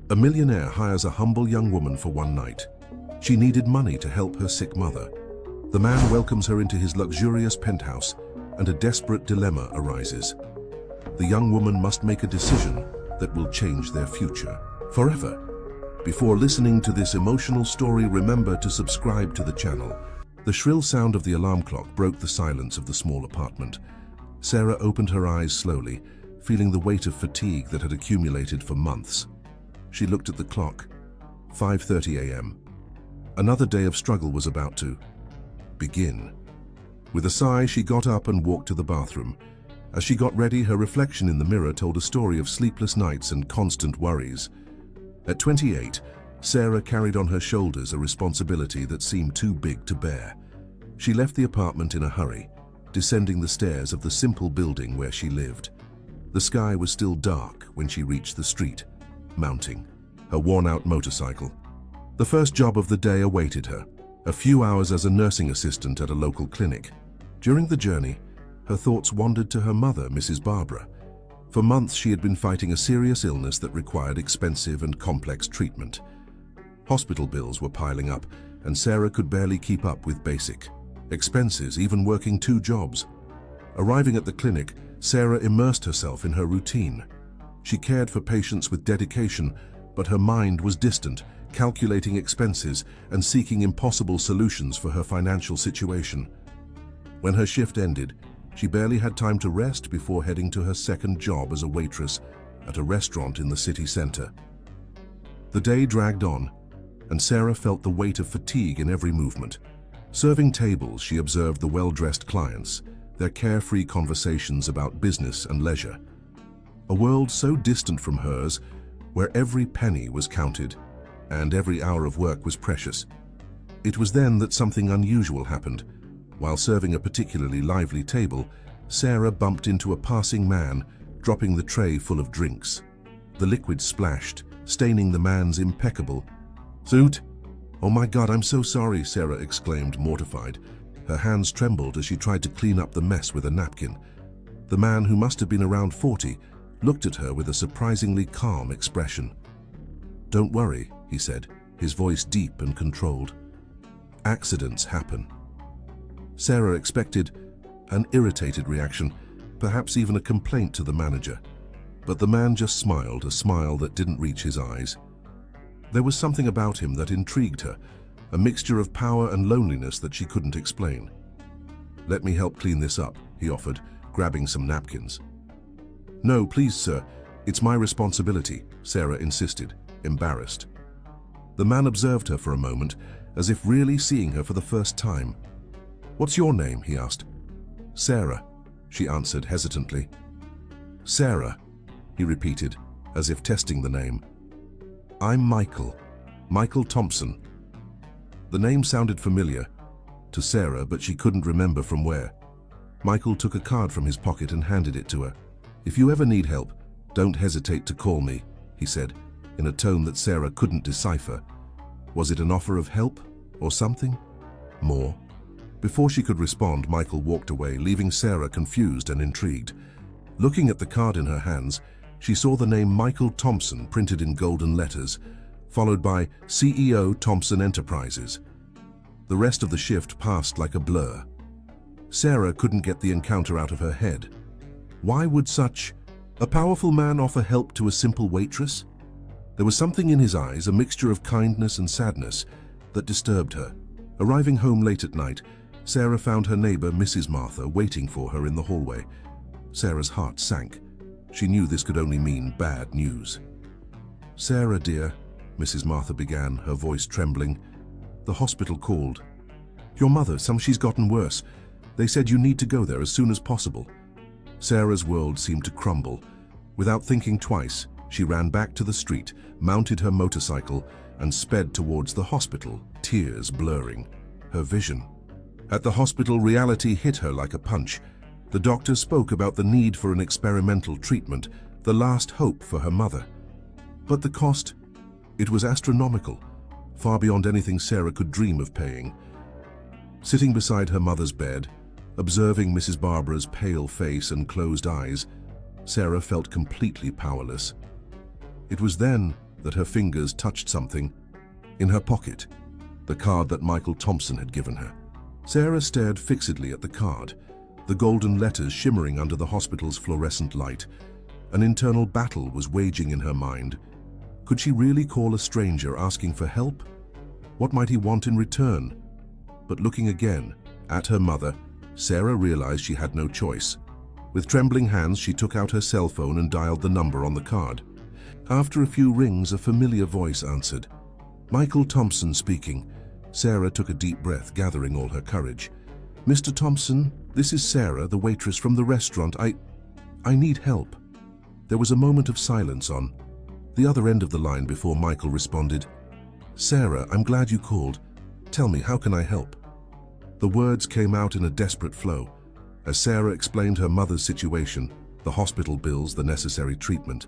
A millionaire hires a humble young woman for one night. She needed money to help her sick mother. The man welcomes her into his luxurious penthouse, and a desperate dilemma arises. The young woman must make a decision that will change their future forever. Before listening to this emotional story, remember to subscribe to the channel. The shrill sound of the alarm clock broke the silence of the small apartment. Sarah opened her eyes slowly, feeling the weight of fatigue that had accumulated for months. She looked at the clock. 5:30 a.m. Another day of struggle was about to begin. With a sigh, she got up and walked to the bathroom. As she got ready, her reflection in the mirror told a story of sleepless nights and constant worries. At 28, Sarah carried on her shoulders a responsibility that seemed too big to bear. She left the apartment in a hurry, descending the stairs of the simple building where she lived. The sky was still dark when she reached the street, mounting her worn-out motorcycle. The first job of the day awaited her, a few hours as a nursing assistant at a local clinic. During the journey, her thoughts wandered to her mother, Mrs. Barbara. For months, she had been fighting a serious illness that required expensive and complex treatment. Hospital bills were piling up, and Sarah could barely keep up with basic expenses, even working 2 jobs. Arriving at the clinic, Sarah immersed herself in her routine. She cared for patients with dedication, but her mind was distant, calculating expenses and seeking impossible solutions for her financial situation. When her shift ended, she barely had time to rest before heading to her second job as a waitress at a restaurant in the city center. The day dragged on, and Sarah felt the weight of fatigue in every movement. Serving tables, she observed the well-dressed clients, their carefree conversations about business and leisure. A world so distant from hers, where every penny was counted and every hour of work was precious. It was then that something unusual happened. While serving a particularly lively table, Sarah bumped into a passing man, dropping the tray full of drinks. The liquid splashed, staining the man's impeccable suit. "Oh my God, I'm so sorry," Sarah exclaimed, mortified. Her hands trembled as she tried to clean up the mess with a napkin. The man, who must have been around 40, looked at her with a surprisingly calm expression. "Don't worry," he said, his voice deep and controlled. "Accidents happen." Sarah expected an irritated reaction, perhaps even a complaint to the manager. But the man just smiled, a smile that didn't reach his eyes. There was something about him that intrigued her, a mixture of power and loneliness that she couldn't explain. "Let me help clean this up," he offered, grabbing some napkins. "No, please, sir. It's my responsibility," Sarah insisted, embarrassed. The man observed her for a moment, as if really seeing her for the first time. "What's your name?" he asked. "Sarah," she answered hesitantly. "Sarah," he repeated, as if testing the name. "I'm Michael Thompson." The name sounded familiar to Sarah, but she couldn't remember from where. Michael took a card from his pocket and handed it to her. "If you ever need help, don't hesitate to call me," he said, in a tone that Sarah couldn't decipher. Was it an offer of help, or something more? Before she could respond, Michael walked away, leaving Sarah confused and intrigued. Looking at the card in her hands, she saw the name Michael Thompson printed in golden letters, followed by CEO Thompson Enterprises. The rest of the shift passed like a blur. Sarah couldn't get the encounter out of her head. Why would such a powerful man offer help to a simple waitress? There was something in his eyes, a mixture of kindness and sadness, that disturbed her. Arriving home late at night, Sarah found her neighbor, Mrs. Martha, waiting for her in the hallway. Sarah's heart sank. She knew this could only mean bad news. "Sarah, dear," Mrs. Martha began, her voice trembling. "The hospital called. Your mother, she's gotten worse. They said you need to go there as soon as possible." Sarah's world seemed to crumble. Without thinking twice, she ran back to the street, mounted her motorcycle, and sped towards the hospital, tears blurring her vision. At the hospital, reality hit her like a punch. The doctor spoke about the need for an experimental treatment, the last hope for her mother. But the cost, it was astronomical, far beyond anything Sarah could dream of paying. Sitting beside her mother's bed, observing Mrs. Barbara's pale face and closed eyes, Sarah felt completely powerless. It was then that her fingers touched something in her pocket, the card that Michael Thompson had given her. Sarah stared fixedly at the card, the golden letters shimmering under the hospital's fluorescent light. An internal battle was waging in her mind. Could she really call a stranger asking for help? What might he want in return? But looking again at her mother, Sarah realized she had no choice. With trembling hands, she took out her cell phone and dialed the number on the card. After a few rings, a familiar voice answered. Michael Thompson speaking. Sarah took a deep breath, gathering all her courage. Mr. Thompson, this is Sarah, the waitress from the restaurant. I need help. There was a moment of silence on the other end of the line before Michael responded. Sarah, I'm glad you called. Tell me, how can I help? The words came out in a desperate flow as Sarah explained her mother's situation, the hospital bills, the necessary treatment.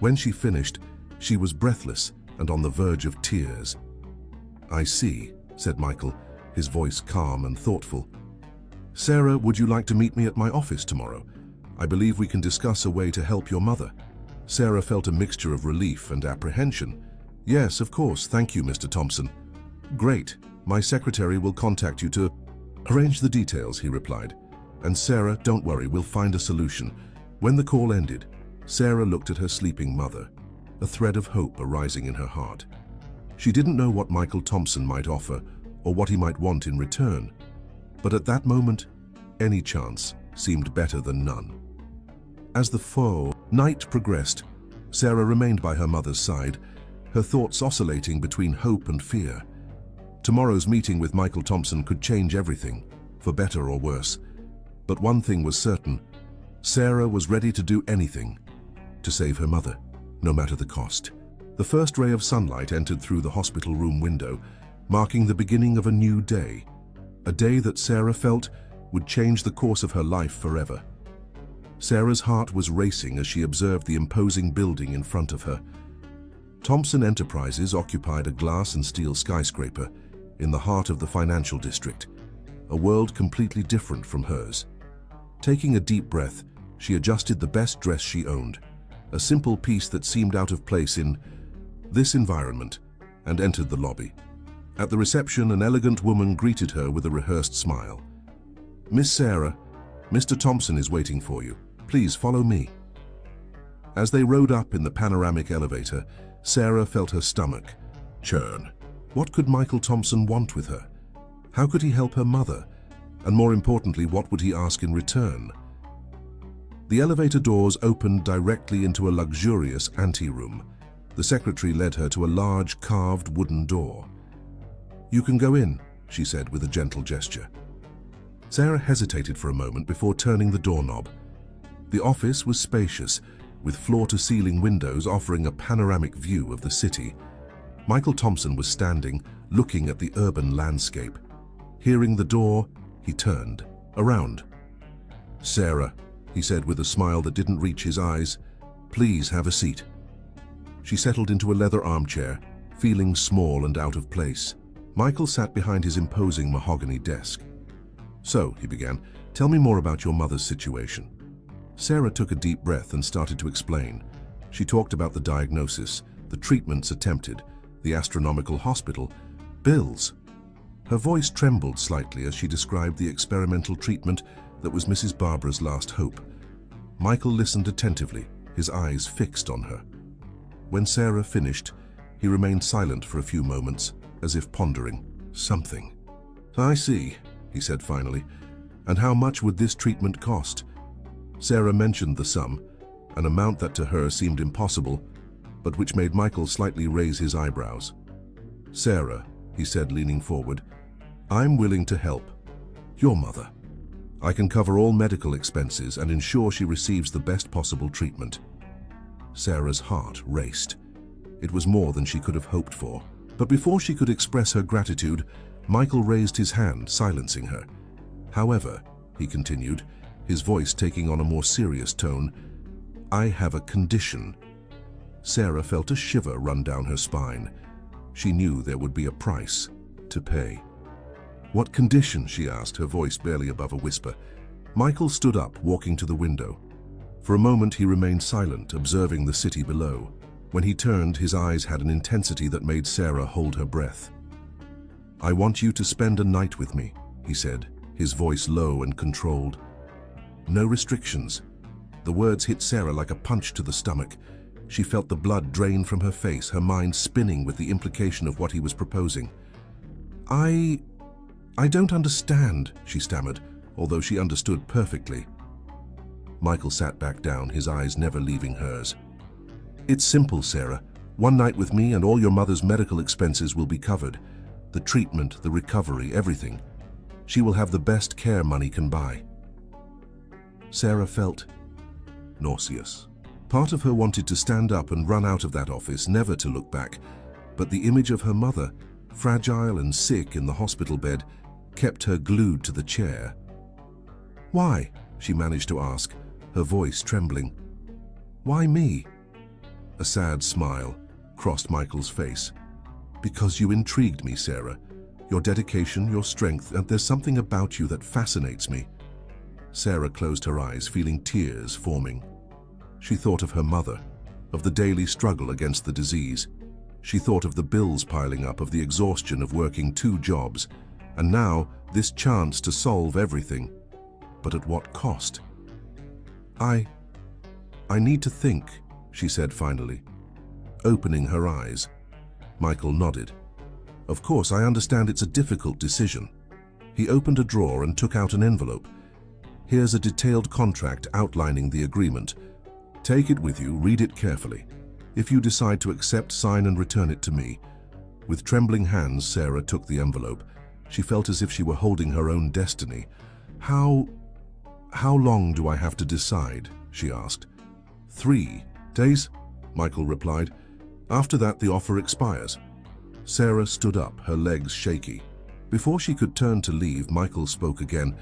When she finished, she was breathless and on the verge of tears. I see, said Michael, his voice calm and thoughtful. Sarah, would you like to meet me at my office tomorrow? I believe we can discuss a way to help your mother. Sarah felt a mixture of relief and apprehension. Yes, of course, thank you, Mr. Thompson. Great, my secretary will contact you to arrange the details, he replied. And Sarah, don't worry, we'll find a solution. When the call ended, Sarah looked at her sleeping mother, a thread of hope arising in her heart. She didn't know what Michael Thompson might offer or what he might want in return, but at that moment, any chance seemed better than none. As the night progressed, Sarah remained by her mother's side, her thoughts oscillating between hope and fear. Tomorrow's meeting with Michael Thompson could change everything, for better or worse. But one thing was certain, Sarah was ready to do anything to save her mother, no matter the cost. The first ray of sunlight entered through the hospital room window, marking the beginning of a new day, a day that Sarah felt would change the course of her life forever. Sarah's heart was racing as she observed the imposing building in front of her. Thompson Enterprises occupied a glass and steel skyscraper in the heart of the financial district, a world completely different from hers. Taking a deep breath, she adjusted the best dress she owned, a simple piece that seemed out of place in this environment, and entered the lobby. At the reception, an elegant woman greeted her with a rehearsed smile. Miss Sarah, Mr. Thompson is waiting for you. Please follow me. As they rode up in the panoramic elevator, Sarah felt her stomach churn. What could Michael Thompson want with her? How could he help her mother? And more importantly, what would he ask in return? The elevator doors opened directly into a luxurious anteroom. The secretary led her to a large carved wooden door. You can go in, she said with a gentle gesture. Sarah hesitated for a moment before turning the doorknob. The office was spacious, with floor-to-ceiling windows offering a panoramic view of the city. Michael Thompson was standing, looking at the urban landscape. Hearing the door, he turned around. Sarah, he said with a smile that didn't reach his eyes, please have a seat. She settled into a leather armchair, feeling small and out of place. Michael sat behind his imposing mahogany desk. So, he began, tell me more about your mother's situation. Sarah took a deep breath and started to explain. She talked about the diagnosis, the treatments attempted, the astronomical hospital, bills. Her voice trembled slightly as she described the experimental treatment that was Mrs. Barbara's last hope. Michael listened attentively, his eyes fixed on her. When Sarah finished, he remained silent for a few moments, as if pondering something. I see, he said finally. And how much would this treatment cost? Sarah mentioned the sum, an amount that to her seemed impossible, but which made Michael slightly raise his eyebrows. Sarah, he said, leaning forward, I'm willing to help your mother. I can cover all medical expenses and ensure she receives the best possible treatment. Sarah's heart raced. It was more than she could have hoped for. But before she could express her gratitude, Michael raised his hand, silencing her. However, he continued, his voice taking on a more serious tone, I have a condition. Sarah felt a shiver run down her spine. She knew there would be a price to pay. What condition? She asked, her voice barely above a whisper. Michael stood up, walking to the window. For a moment he remained silent, observing the city below. When he turned, his eyes had an intensity that made Sarah hold her breath. "I want you to spend a night with me," he said, his voice low and controlled. "No restrictions." The words hit Sarah like a punch to the stomach. She felt the blood drain from her face, her mind spinning with the implication of what he was proposing. I don't understand," she stammered, although she understood perfectly. Michael sat back down, his eyes never leaving hers. "It's simple, Sarah. One night with me and all your mother's medical expenses will be covered. The treatment, the recovery, everything. She will have the best care money can buy." Sarah felt nauseous. Part of her wanted to stand up and run out of that office, never to look back, but the image of her mother, fragile and sick in the hospital bed, kept her glued to the chair. "Why?" she managed to ask, her voice trembling. "Why me?" A sad smile crossed Michael's face. "Because you intrigued me, Sarah. Your dedication, your strength, and there's something about you that fascinates me." Sarah closed her eyes, feeling tears forming. She thought of her mother, of the daily struggle against the disease. She thought of the bills piling up, of the exhaustion of working 2 jobs, and now this chance to solve everything. But at what cost? I need to think," she said finally, opening her eyes. Michael nodded. "Of course, I understand it's a difficult decision." He opened a drawer and took out an envelope. "Here's a detailed contract outlining the agreement. Take it with you, read it carefully. If you decide to accept, sign and return it to me." With trembling hands, Sarah took the envelope. She felt as if she were holding her own destiny. How long do I have to decide?" she asked. 3 days, Michael replied. "After that, the offer expires." Sarah stood up, her legs shaky. Before she could turn to leave, Michael spoke again.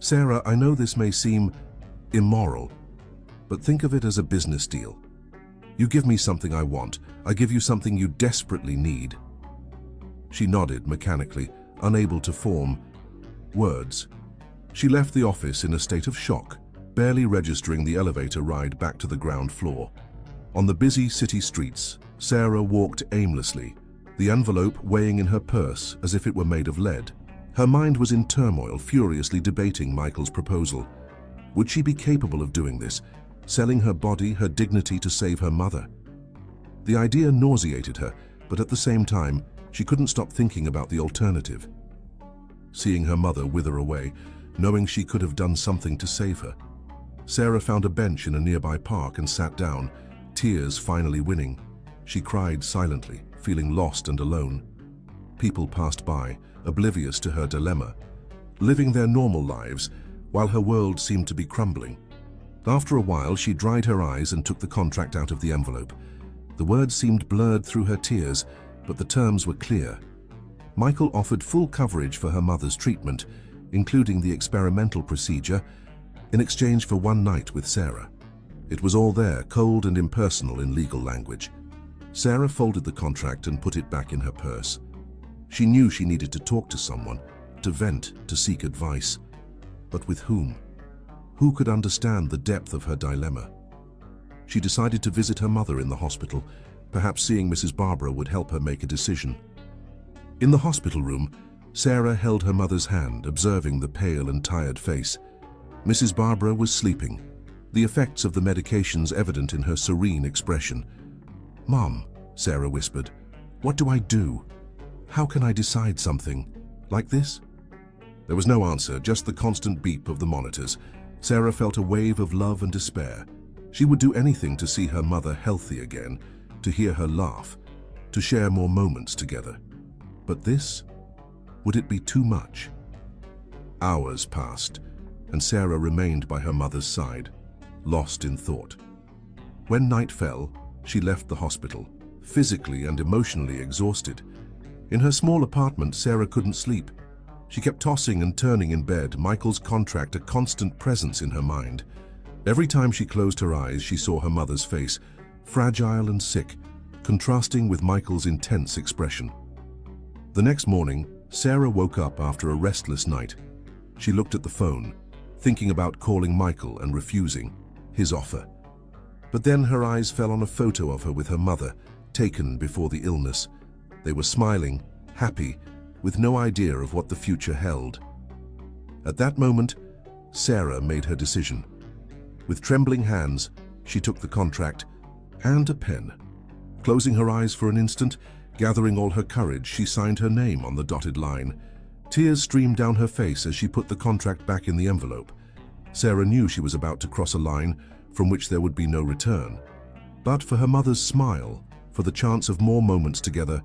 "Sarah, I know this may seem immoral, but think of it as a business deal. You give me something I want, I give you something you desperately need." She nodded mechanically, unable to form words. She left the office in a state of shock, barely registering the elevator ride back to the ground floor. On the busy city streets, Sarah walked aimlessly, the envelope weighing in her purse as if it were made of lead. Her mind was in turmoil, furiously debating Michael's proposal. Would she be capable of doing this, selling her body, her dignity to save her mother? The idea nauseated her, but at the same time, she couldn't stop thinking about the alternative. Seeing her mother wither away, knowing she could have done something to save her. Sarah found a bench in a nearby park and sat down, tears finally winning. She cried silently, feeling lost and alone. People passed by, oblivious to her dilemma, living their normal lives while her world seemed to be crumbling. After a while, she dried her eyes and took the contract out of the envelope. The words seemed blurred through her tears, but the terms were clear. Michael offered full coverage for her mother's treatment, including the experimental procedure, in exchange for 1 night with Sarah. It was all there, cold and impersonal in legal language. Sarah folded the contract and put it back in her purse. She knew she needed to talk to someone, to vent, to seek advice. But with whom? Who could understand the depth of her dilemma? She decided to visit her mother in the hospital. Perhaps seeing Mrs. Barbara would help her make a decision. In the hospital room, Sarah held her mother's hand, observing the pale and tired face. Mrs. Barbara was sleeping, the effects of the medications evident in her serene expression. "Mom," Sarah whispered, "what do I do? How can I decide something like this?" There was no answer, just the constant beep of the monitors. Sarah felt a wave of love and despair. She would do anything to see her mother healthy again, to hear her laugh, to share more moments together. But this? Would it be too much? Hours passed, and Sarah remained by her mother's side, lost in thought. When night fell, she left the hospital, physically and emotionally exhausted. In her small apartment, Sarah couldn't sleep. She kept tossing and turning in bed, Michael's contract a constant presence in her mind. Every time she closed her eyes, she saw her mother's face, fragile and sick, contrasting with Michael's intense expression. The next morning, Sarah woke up after a restless night. She looked at the phone, thinking about calling Michael and refusing his offer. But then her eyes fell on a photo of her with her mother, taken before the illness. They were smiling, happy, with no idea of what the future held. At that moment, Sarah made her decision. With trembling hands, she took the contract and a pen. Closing her eyes for an instant, gathering all her courage, she signed her name on the dotted line. Tears streamed down her face as she put the contract back in the envelope. Sarah knew she was about to cross a line from which there would be no return. But for her mother's smile, for the chance of more moments together,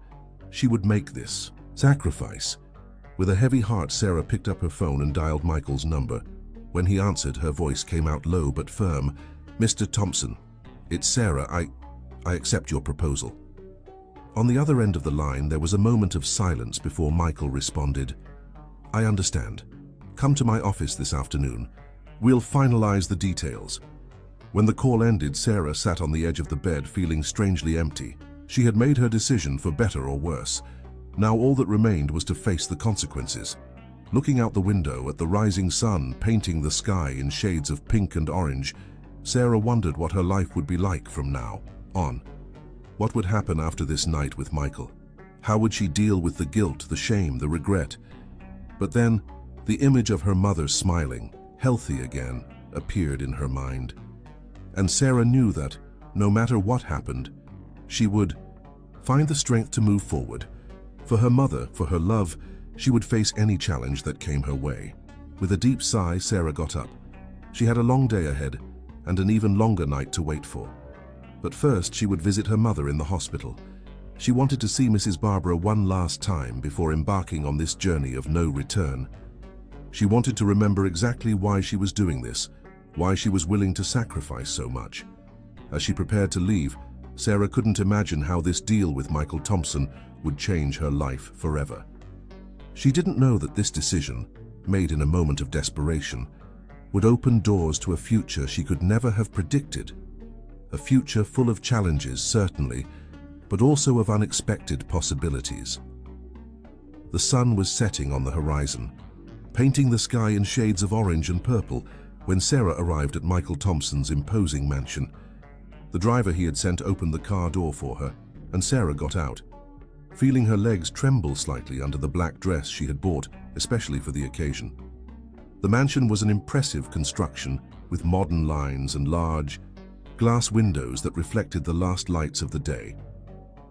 she would make this sacrifice. With a heavy heart, Sarah picked up her phone and dialed Michael's number. When he answered, her voice came out low but firm. "Mr. Thompson, it's Sarah. I accept your proposal." On the other end of the line, there was a moment of silence before Michael responded. "I understand. Come to my office this afternoon. We'll finalize the details." When the call ended, Sarah sat on the edge of the bed, feeling strangely empty. She had made her decision for better or worse. Now all that remained was to face the consequences. Looking out the window at the rising sun painting the sky in shades of pink and orange, Sarah wondered what her life would be like from now on. What would happen after this night with Michael? How would she deal with the guilt, the shame, the regret? But then, the image of her mother smiling, healthy again, appeared in her mind. And Sarah knew that, no matter what happened, she would find the strength to move forward. For her mother, for her love, she would face any challenge that came her way. With a deep sigh, Sarah got up. She had a long day ahead, and an even longer night to wait for. But first, she would visit her mother in the hospital. She wanted to see Mrs. Barbara one last time before embarking on this journey of no return. She wanted to remember exactly why she was doing this, why she was willing to sacrifice so much. As she prepared to leave, Sarah couldn't imagine how this deal with Michael Thompson would change her life forever. She didn't know that this decision, made in a moment of desperation, would open doors to a future she could never have predicted. A future full of challenges, certainly, but also of unexpected possibilities. The sun was setting on the horizon, painting the sky in shades of orange and purple when Sarah arrived at Michael Thompson's imposing mansion. The driver he had sent opened the car door for her, and Sarah got out, feeling her legs tremble slightly under the black dress she had bought, especially for the occasion. The mansion was an impressive construction with modern lines and large glass windows that reflected the last lights of the day.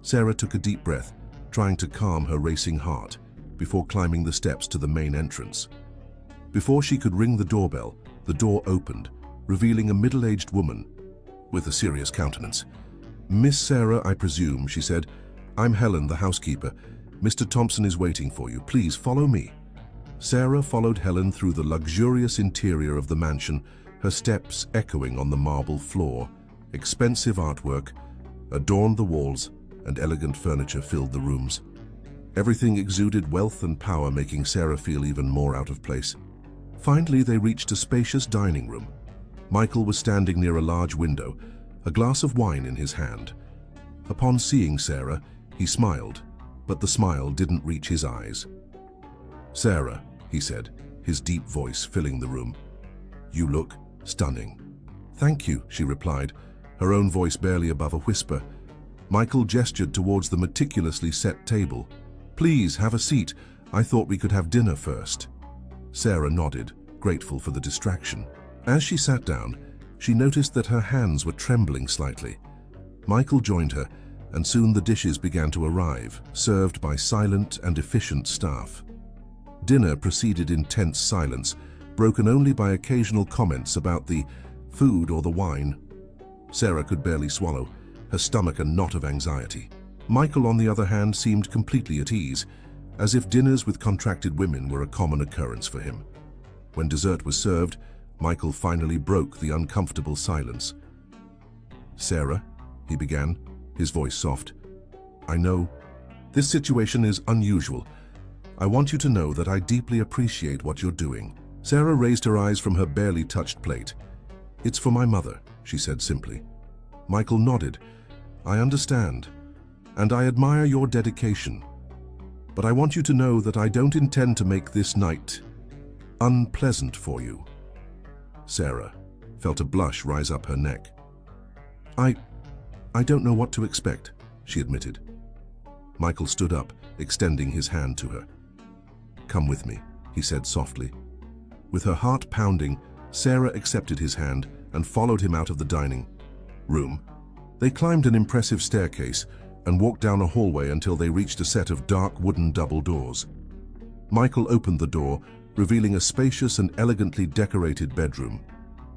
Sarah took a deep breath, trying to calm her racing heart before climbing the steps to the main entrance. Before she could ring the doorbell, the door opened, revealing a middle-aged woman with a serious countenance. "Miss Sarah, I presume," she said. "I'm Helen, the housekeeper. Mr. Thompson is waiting for you. Please follow me." Sarah followed Helen through the luxurious interior of the mansion, her steps echoing on the marble floor. Expensive artwork adorned the walls, and elegant furniture filled the rooms. Everything exuded wealth and power, making Sarah feel even more out of place. Finally, they reached a spacious dining room. Michael was standing near a large window, a glass of wine in his hand. Upon seeing Sarah, he smiled, but the smile didn't reach his eyes. "Sarah," he said, his deep voice filling the room, "you look stunning." "Thank you," she replied, her own voice barely above a whisper. Michael gestured towards the meticulously set table. "Please, have a seat. I thought we could have dinner first." Sarah nodded, grateful for the distraction. As she sat down, she noticed that her hands were trembling slightly. Michael joined her, and soon the dishes began to arrive, served by silent and efficient staff. Dinner proceeded in tense silence, broken only by occasional comments about the food or the wine. Sarah could barely swallow, her stomach a knot of anxiety. Michael, on the other hand, seemed completely at ease, as if dinners with contracted women were a common occurrence for him. When dessert was served, Michael finally broke the uncomfortable silence. "Sarah," he began, his voice soft, "I know this situation is unusual. I want you to know that I deeply appreciate what you're doing." Sarah raised her eyes from her barely touched plate. "It's for my mother," she said simply. Michael nodded. "I understand, and I admire your dedication. But I want you to know that I don't intend to make this night unpleasant for you." Sarah felt a blush rise up her neck. I don't know what to expect, she admitted. Michael stood up, extending his hand to her. Come with me, he said softly. With her heart pounding, Sarah accepted his hand and followed him out of the dining room. They climbed an impressive staircase and walked down a hallway until they reached a set of dark wooden double doors. Michael opened the door, revealing a spacious and elegantly decorated bedroom.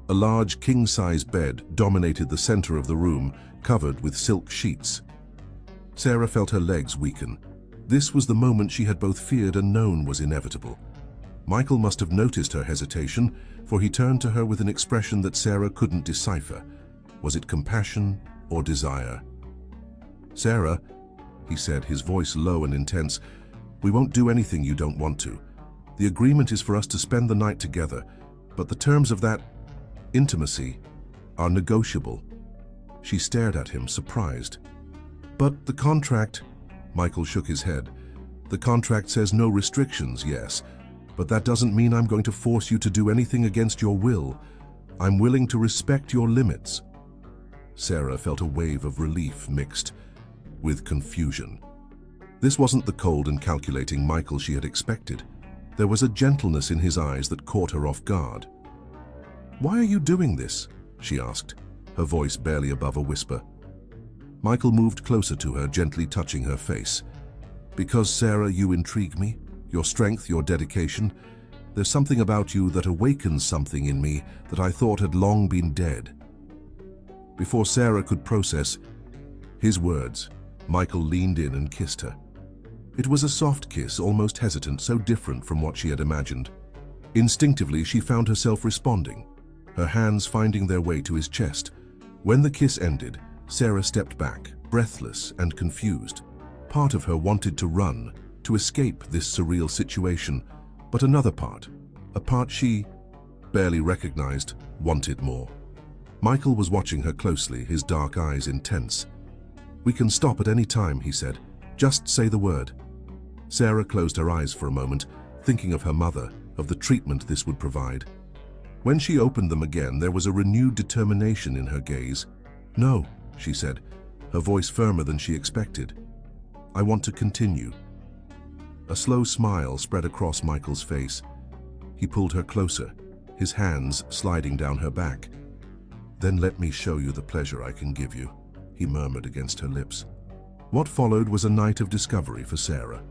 A large king-size bed dominated the center of the room, covered with silk sheets. Sarah felt her legs weaken. This was the moment she had both feared and known was inevitable. Michael must have noticed her hesitation, for he turned to her with an expression that Sarah couldn't decipher. Was it compassion or desire? Sarah, he said, his voice low and intense, we won't do anything you don't want to. The agreement is for us to spend the night together, but the terms of that intimacy are negotiable. She stared at him, surprised. But the contract, Michael shook his head. The contract says no restrictions, yes, but that doesn't mean I'm going to force you to do anything against your will. I'm willing to respect your limits. Sarah felt a wave of relief mixed with confusion. This wasn't the cold and calculating Michael she had expected. There was a gentleness in his eyes that caught her off guard. Why are you doing this? She asked, her voice barely above a whisper. Michael moved closer to her, gently touching her face. Because, Sarah, you intrigue me. Your strength, your dedication. There's something about you that awakens something in me that I thought had long been dead. Before Sarah could process his words, Michael leaned in and kissed her. It was a soft kiss, almost hesitant, so different from what she had imagined. Instinctively, she found herself responding, her hands finding their way to his chest. When the kiss ended, Sarah stepped back, breathless and confused. Part of her wanted to run, to escape this surreal situation, but another part, a part she barely recognized, wanted more. Michael was watching her closely, his dark eyes intense. We can stop at any time, he said. Just say the word. Sarah closed her eyes for a moment, thinking of her mother, of the treatment this would provide. When she opened them again, there was a renewed determination in her gaze. No, she said, her voice firmer than she expected. I want to continue. A slow smile spread across Michael's face. He pulled her closer, his hands sliding down her back. Then let me show you the pleasure I can give you, he murmured against her lips. What followed was a night of discovery for Sarah.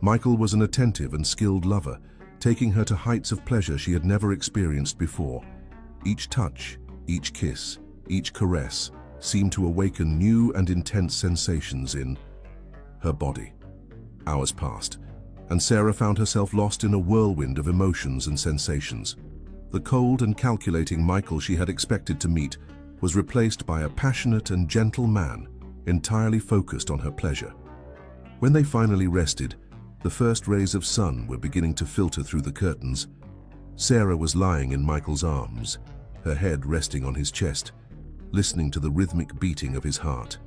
Michael was an attentive and skilled lover, taking her to heights of pleasure she had never experienced before. Each touch, each kiss, each caress seemed to awaken new and intense sensations in her body. Hours passed, and Sarah found herself lost in a whirlwind of emotions and sensations. The cold and calculating Michael she had expected to meet was replaced by a passionate and gentle man, entirely focused on her pleasure. When they finally rested, the first rays of sun were beginning to filter through the curtains. Sarah was lying in Michael's arms, her head resting on his chest, listening to the rhythmic beating of his heart.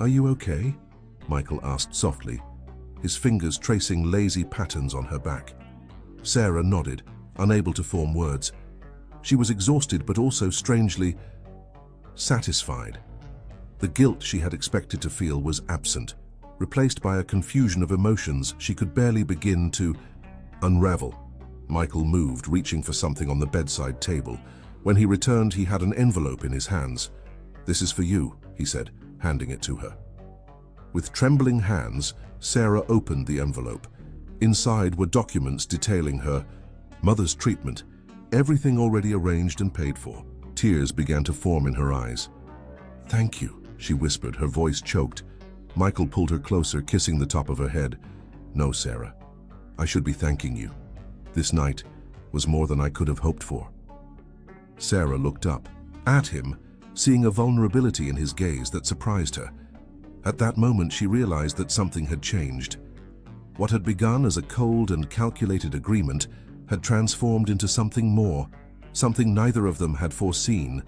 Are you okay? Michael asked softly, his fingers tracing lazy patterns on her back. Sarah nodded, unable to form words. She was exhausted but also strangely satisfied. The guilt she had expected to feel was absent, replaced by a confusion of emotions she could barely begin to unravel. Michael moved, reaching for something on the bedside table. When he returned, he had an envelope in his hands. This is for you, he said, handing it to her. With trembling hands, Sarah opened the envelope. Inside were documents detailing her mother's treatment, everything already arranged and paid for. Tears began to form in her eyes. Thank you, she whispered, her voice choked. Michael pulled her closer, kissing the top of her head. No, Sarah, I should be thanking you. This night was more than I could have hoped for. Sarah looked up at him, seeing a vulnerability in his gaze that surprised her. At that moment, she realized that something had changed. What had begun as a cold and calculated agreement had transformed into something more, something neither of them had foreseen.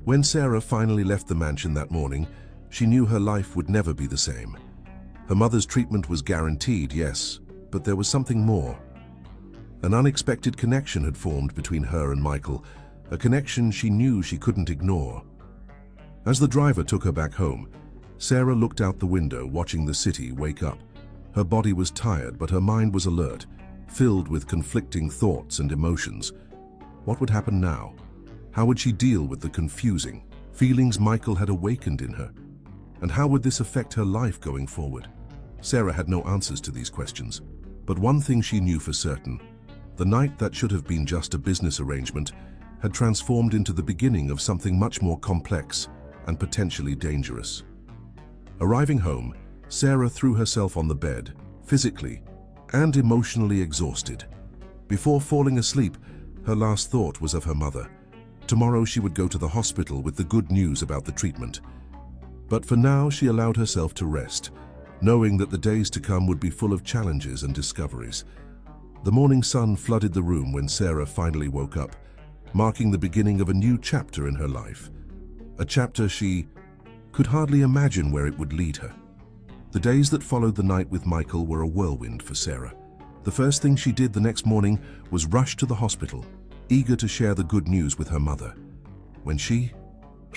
When Sarah finally left the mansion that morning, she knew her life would never be the same. Her mother's treatment was guaranteed, yes, but there was something more. An unexpected connection had formed between her and Michael, a connection she knew she couldn't ignore. As the driver took her back home, Sarah looked out the window, watching the city wake up. Her body was tired, but her mind was alert, filled with conflicting thoughts and emotions. What would happen now? How would she deal with the confusing feelings Michael had awakened in her? And how would this affect her life going forward? Sarah had no answers to these questions, but one thing she knew for certain: the night that should have been just a business arrangement had transformed into the beginning of something much more complex and potentially dangerous. Arriving home, Sarah threw herself on the bed, physically and emotionally exhausted. Before falling asleep, her last thought was of her mother. Tomorrow she would go to the hospital with the good news about the treatment. But for now, she allowed herself to rest, knowing that the days to come would be full of challenges and discoveries. The morning sun flooded the room when Sarah finally woke up, marking the beginning of a new chapter in her life. A chapter she could hardly imagine where it would lead her. The days that followed the night with Michael were a whirlwind for Sarah. The first thing she did the next morning was rush to the hospital, eager to share the good news with her mother. When she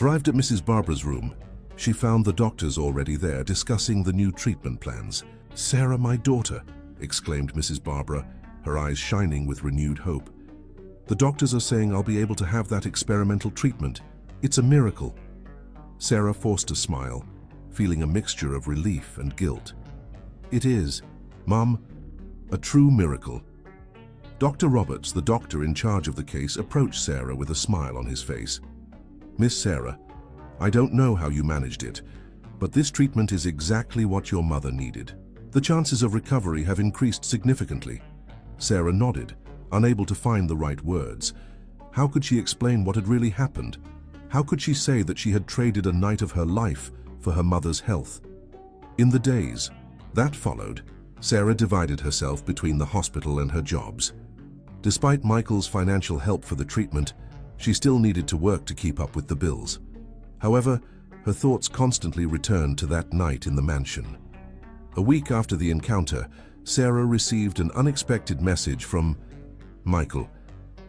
arrived at Mrs. Barbara's room, she found the doctors already there discussing the new treatment plans. "Sarah, my daughter," exclaimed Mrs. Barbara, her eyes shining with renewed hope. "The doctors are saying I'll be able to have that experimental treatment. It's a miracle." Sarah forced a smile, feeling a mixture of relief and guilt. "It is, Mum, a true miracle." Dr. Roberts, the doctor in charge of the case, approached Sarah with a smile on his face. "Miss Sarah, I don't know how you managed it, but this treatment is exactly what your mother needed. The chances of recovery have increased significantly." Sarah nodded, unable to find the right words. How could she explain what had really happened? How could she say that she had traded a night of her life for her mother's health? In the days that followed, Sarah divided herself between the hospital and her jobs. Despite Michael's financial help for the treatment, she still needed to work to keep up with the bills. However, her thoughts constantly returned to that night in the mansion. A week after the encounter, Sarah received an unexpected message from Michael.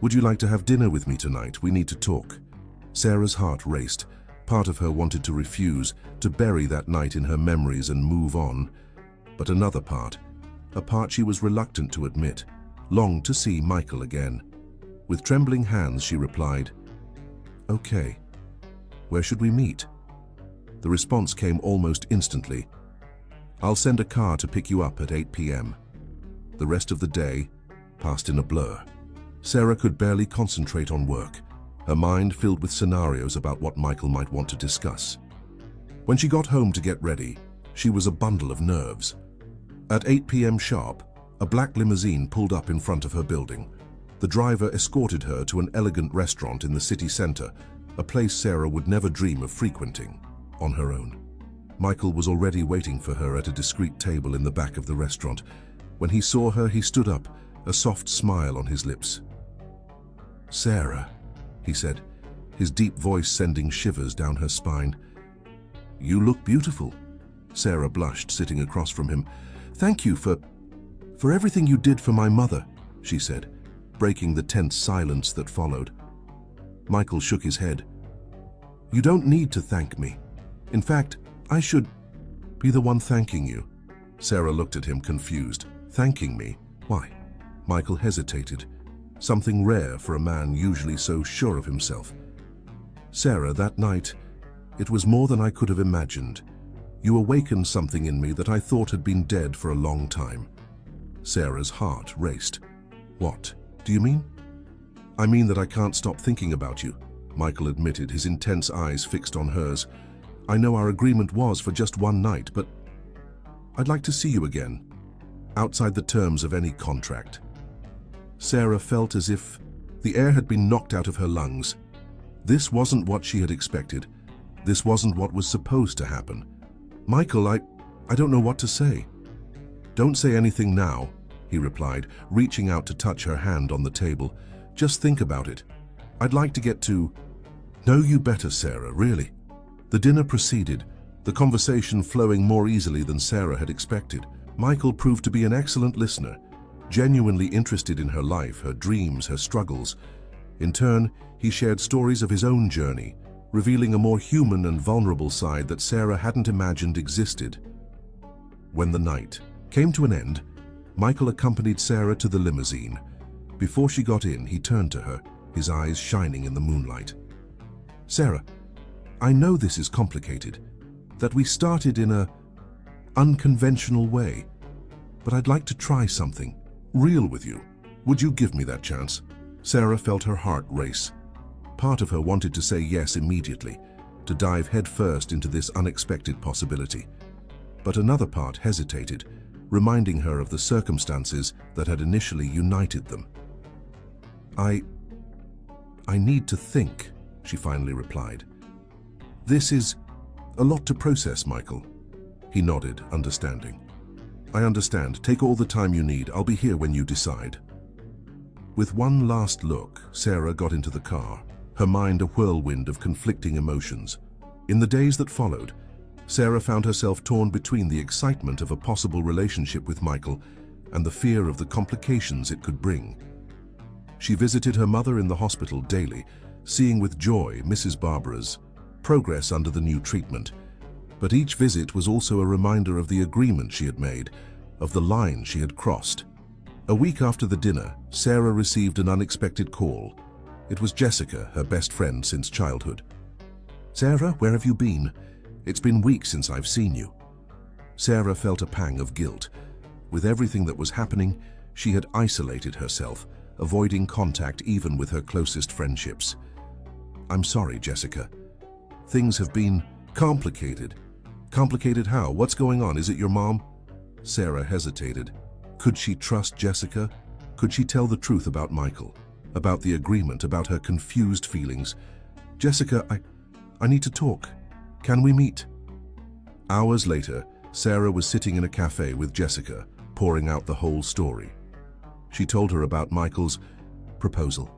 "Would you like to have dinner with me tonight? We need to talk." Sarah's heart raced. Part of her wanted to refuse, to bury that night in her memories and move on. But another part, a part she was reluctant to admit, longed to see Michael again. With trembling hands, she replied, "Okay. Where should we meet?" The response came almost instantly. "I'll send a car to pick you up at 8 p.m. The rest of the day passed in a blur. Sarah could barely concentrate on work, her mind filled with scenarios about what Michael might want to discuss. When she got home to get ready, she was a bundle of nerves. At 8 p.m. sharp, a black limousine pulled up in front of her building. The driver escorted her to an elegant restaurant in the city center, a place Sarah would never dream of frequenting on her own. Michael was already waiting for her at a discreet table in the back of the restaurant. When he saw her, he stood up, a soft smile on his lips. "Sarah," he said, his deep voice sending shivers down her spine. "You look beautiful." Sarah blushed, sitting across from him. "Thank you for everything you did for my mother," she said, breaking the tense silence that followed. Michael shook his head. "You don't need to thank me. In fact, I should be the one thanking you." Sarah looked at him, confused. "Thanking me? Why?" Michael hesitated, something rare for a man usually so sure of himself. "Sarah, that night, it was more than I could have imagined. You awakened something in me that I thought had been dead for a long time." Sarah's heart raced. "What do you mean?" "I mean that I can't stop thinking about you," Michael admitted, his intense eyes fixed on hers. "I know our agreement was for just one night, but I'd like to see you again, outside the terms of any contract." Sarah felt as if the air had been knocked out of her lungs. This wasn't what she had expected. This wasn't what was supposed to happen. "Michael, I don't know what to say." "Don't say anything now," he replied, reaching out to touch her hand on the table. "Just think about it. I'd like to get to know you better, Sarah, really." The dinner proceeded, the conversation flowing more easily than Sarah had expected. Michael proved to be an excellent listener, genuinely interested in her life, her dreams, her struggles. In turn, he shared stories of his own journey, revealing a more human and vulnerable side that Sarah hadn't imagined existed. When the night came to an end, Michael accompanied Sarah to the limousine. Before she got in, he turned to her, his eyes shining in the moonlight. "Sarah, I know this is complicated, that we started in an unconventional way, but I'd like to try something real with you. Would you give me that chance?" Sarah felt her heart race. Part of her wanted to say yes immediately, to dive headfirst into this unexpected possibility. But another part hesitated, reminding her of the circumstances that had initially united them. I need to think," she finally replied. "This is a lot to process, Michael." He nodded, understanding. "I understand. Take all the time you need. I'll be here when you decide." With one last look, Sarah got into the car, her mind a whirlwind of conflicting emotions. In the days that followed, Sarah found herself torn between the excitement of a possible relationship with Michael and the fear of the complications it could bring. She visited her mother in the hospital daily, seeing with joy Mrs. Barbara's progress under the new treatment. But each visit was also a reminder of the agreement she had made, of the line she had crossed. A week after the dinner, Sarah received an unexpected call. It was Jessica, her best friend since childhood. "Sarah, where have you been? It's been weeks since I've seen you." Sarah felt a pang of guilt. With everything that was happening, she had isolated herself, avoiding contact even with her closest friendships. "I'm sorry, Jessica. Things have been complicated." "Complicated how? What's going on? Is it your mom?" Sarah hesitated. Could she trust Jessica? Could she tell the truth about Michael, about the agreement, about her confused feelings? "Jessica, I need to talk. Can we meet?" Hours later, Sarah was sitting in a cafe with Jessica, pouring out the whole story. She told her about Michael's proposal,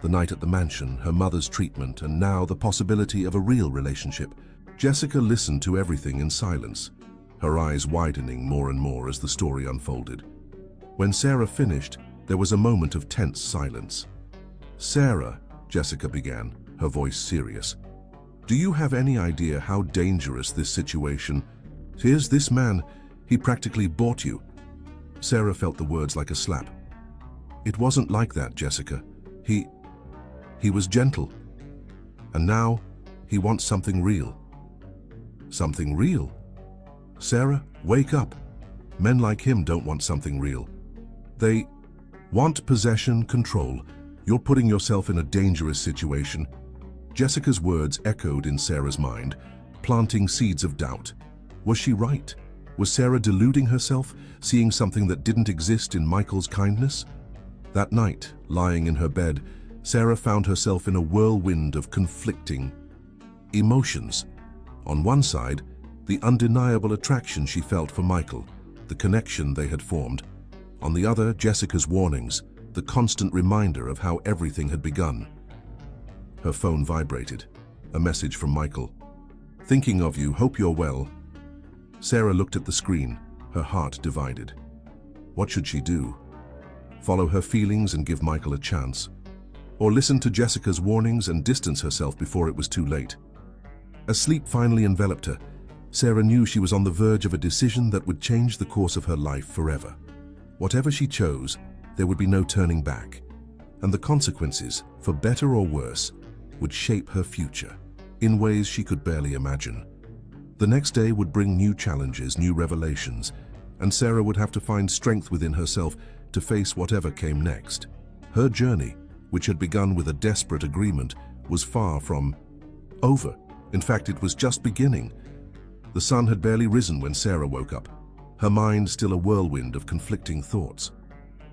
the night at the mansion, her mother's treatment, and now the possibility of a real relationship. Jessica listened to everything in silence, her eyes widening more and more as the story unfolded. When Sarah finished, there was a moment of tense silence. "Sarah," Jessica began, her voice serious, "do you have any idea how dangerous this situation? Here's this man, he practically bought you." Sarah felt the words like a slap. "It wasn't like that, Jessica. He was gentle. And now, he wants something real." "Something real?" "Sarah, wake up. Men like him don't want something real. They want possession, control. You're putting yourself in a dangerous situation." Jessica's words echoed in Sarah's mind, planting seeds of doubt. Was she right? Was Sarah deluding herself, seeing something that didn't exist in Michael's kindness? That night, lying in her bed, Sarah found herself in a whirlwind of conflicting emotions. On one side, the undeniable attraction she felt for Michael, the connection they had formed. On the other, Jessica's warnings, the constant reminder of how everything had begun. Her phone vibrated. A message from Michael. "Thinking of you, hope you're well." Sarah looked at the screen, her heart divided. What should she do? Follow her feelings and give Michael a chance? Or listen to Jessica's warnings and distance herself before it was too late? As sleep finally enveloped her, Sarah knew she was on the verge of a decision that would change the course of her life forever. Whatever she chose, there would be no turning back, and the consequences, for better or worse, would shape her future in ways she could barely imagine. The next day would bring new challenges, new revelations, and Sarah would have to find strength within herself to face whatever came next. Her journey, which had begun with a desperate agreement, was far from over. In fact, it was just beginning. The sun had barely risen when Sarah woke up, her mind still a whirlwind of conflicting thoughts.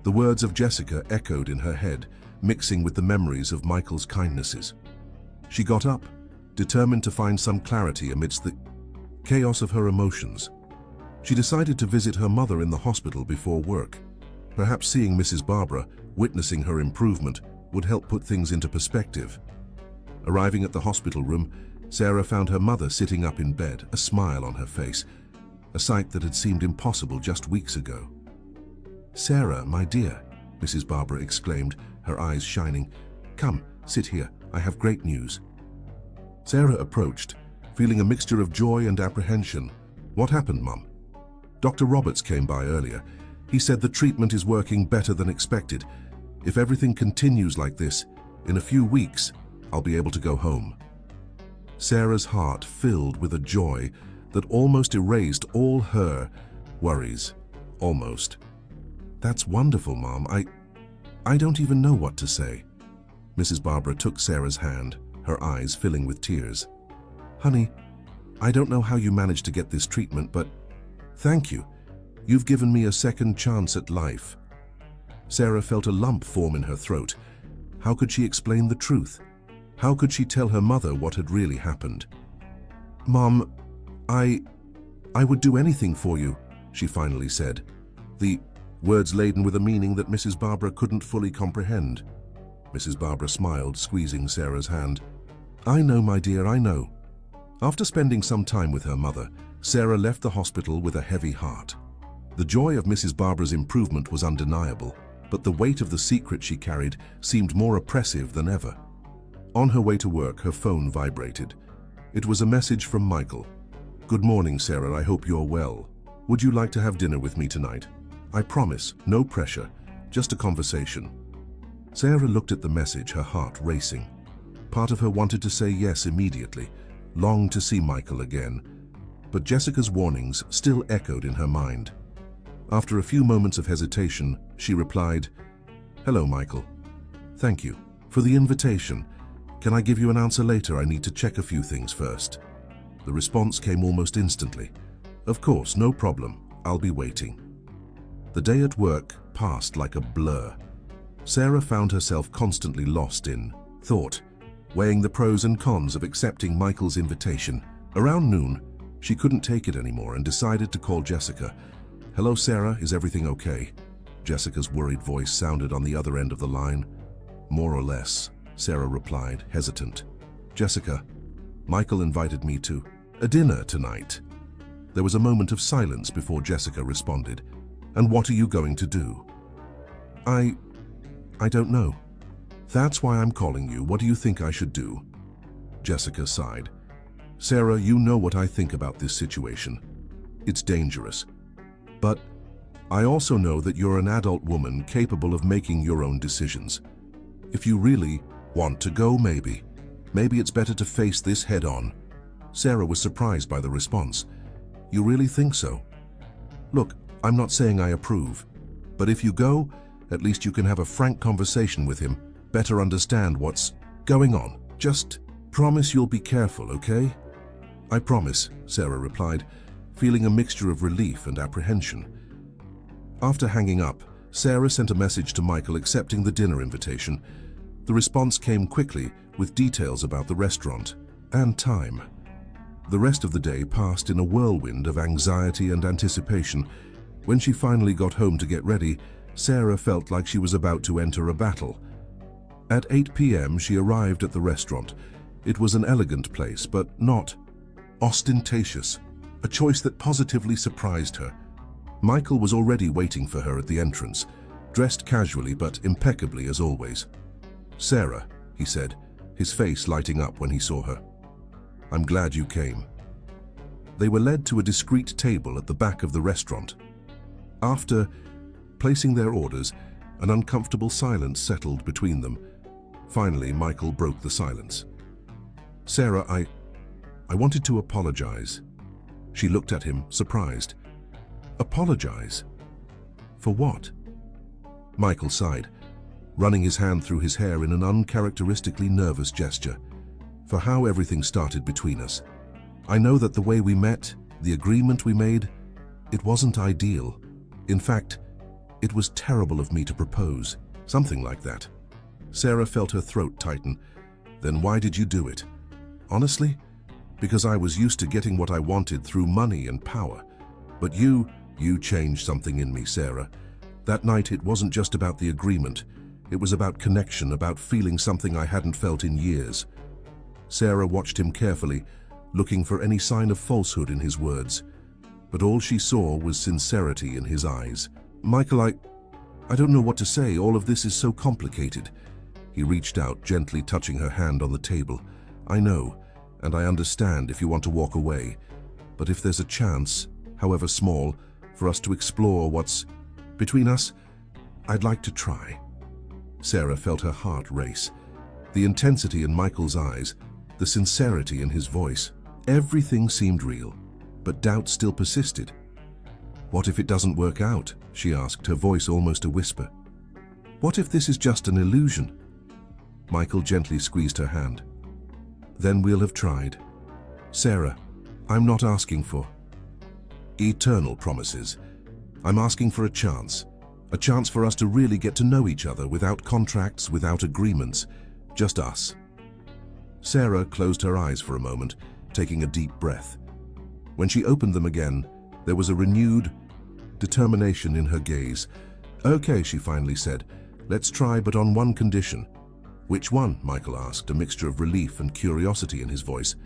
The words of Jessica echoed in her head, mixing with the memories of Michael's kindnesses. She got up, determined to find some clarity amidst the chaos of her emotions. She decided to visit her mother in the hospital before work. Perhaps seeing Mrs. Barbara, witnessing her improvement, would help put things into perspective. Arriving at the hospital room, Sarah found her mother sitting up in bed, a smile on her face, a sight that had seemed impossible just weeks ago. "Sarah, my dear," Mrs. Barbara exclaimed, her eyes shining. "Come, sit here. I have great news." Sarah approached, feeling a mixture of joy and apprehension. "What happened, Mum?" "Dr. Roberts came by earlier. He said the treatment is working better than expected. If everything continues like this, in a few weeks, I'll be able to go home." Sarah's heart filled with a joy that almost erased all her worries. Almost. "That's wonderful, Mom. I don't even know what to say." Mrs. Barbara took Sarah's hand, her eyes filling with tears. "Honey, I don't know how you managed to get this treatment, but thank you. You've given me a second chance at life." Sarah felt a lump form in her throat. How could she explain the truth? How could she tell her mother what had really happened? "Mom, I would do anything for you," she finally said, the words laden with a meaning that Mrs. Barbara couldn't fully comprehend. Mrs. Barbara smiled, squeezing Sarah's hand. "I know, my dear, I know." After spending some time with her mother, Sarah left the hospital with a heavy heart. The joy of Mrs. Barbara's improvement was undeniable, but the weight of the secret she carried seemed more oppressive than ever. On her way to work, her phone vibrated. It was a message from Michael. "Good morning, Sarah. I hope you're well. Would you like to have dinner with me tonight? I promise, no pressure, just a conversation." Sarah looked at the message, her heart racing. Part of her wanted to say yes immediately, longed to see Michael again, but Jessica's warnings still echoed in her mind. After a few moments of hesitation, she replied, "Hello, Michael. Thank you for the invitation. Can I give you an answer later? I need to check a few things first." The response came almost instantly. "Of course, no problem. I'll be waiting." The day at work passed like a blur. Sarah found herself constantly lost in thought, weighing the pros and cons of accepting Michael's invitation. Around noon, she couldn't take it anymore and decided to call Jessica. "Hello, Sarah, is everything okay?" Jessica's worried voice sounded on the other end of the line. "More or less," Sarah replied, hesitant. "Jessica, Michael invited me to a dinner tonight." There was a moment of silence before Jessica responded. "And what are you going to do?" I don't know. That's why I'm calling you. What do you think I should do?" Jessica sighed. "Sarah, you know what I think about this situation. It's dangerous. But I also know that you're an adult woman capable of making your own decisions. If you really want to go, maybe it's better to face this head on." Sarah was surprised by the response. "You really think so?" "Look, I'm not saying I approve, but if you go, at least you can have a frank conversation with him, better understand what's going on. Just promise you'll be careful, okay?" "I promise," Sarah replied, feeling a mixture of relief and apprehension. After hanging up, Sarah sent a message to Michael accepting the dinner invitation. The response came quickly, with details about the restaurant and time. The rest of the day passed in a whirlwind of anxiety and anticipation. When she finally got home to get ready, Sarah felt like she was about to enter a battle. At 8 p.m. she arrived at the restaurant. It was an elegant place, but not ostentatious, a choice that positively surprised her. Michael was already waiting for her at the entrance, dressed casually but impeccably as always. "Sarah," he said, his face lighting up when he saw her. "I'm glad you came." They were led to a discreet table at the back of the restaurant. After placing their orders, an uncomfortable silence settled between them. Finally, Michael broke the silence. "Sarah, I wanted to apologize." She looked at him, surprised. "Apologize? For what?" Michael sighed, running his hand through his hair in an uncharacteristically nervous gesture. "For how everything started between us. I know that the way we met, the agreement we made, it wasn't ideal. In fact, it was terrible of me to propose, something like that." Sarah felt her throat tighten. "Then why did you do it?" "Honestly, because I was used to getting what I wanted through money and power. But you changed something in me, Sarah. That night it wasn't just about the agreement. It was about connection, about feeling something I hadn't felt in years." Sarah watched him carefully, looking for any sign of falsehood in his words. But all she saw was sincerity in his eyes. "Michael, I don't know what to say. All of this is so complicated." He reached out, gently touching her hand on the table. "I know. and I understand if you want to walk away. But if there's a chance, however small, for us to explore what's between us, I'd like to try." Sarah felt her heart race. The intensity in Michael's eyes, the sincerity in his voice, everything seemed real, but doubt still persisted. "What if it doesn't work out?" she asked, her voice almost a whisper. "What if this is just an illusion?" Michael gently squeezed her hand. "Then we'll have tried. Sarah, I'm not asking for eternal promises. I'm asking for a chance for us to really get to know each other without contracts, without agreements, just us." Sarah closed her eyes for a moment, taking a deep breath. When she opened them again, there was a renewed determination in her gaze. "Okay," she finally said, "let's try, but on one condition." "Which one?" Michael asked, a mixture of relief and curiosity in his voice.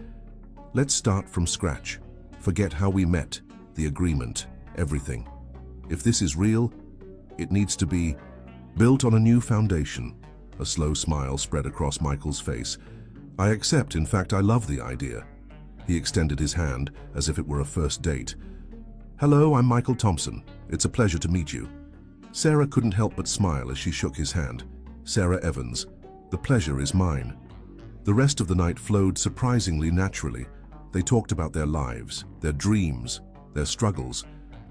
"Let's start from scratch. Forget how we met, the agreement, everything. If this is real, it needs to be built on a new foundation." A slow smile spread across Michael's face. "I accept, in fact, I love the idea." He extended his hand as if it were a first date. "Hello, I'm Michael Thompson. It's a pleasure to meet you." Sarah couldn't help but smile as she shook his hand. "Sarah Evans, the pleasure is mine." The rest of the night flowed surprisingly naturally. They talked about their lives, their dreams, their struggles.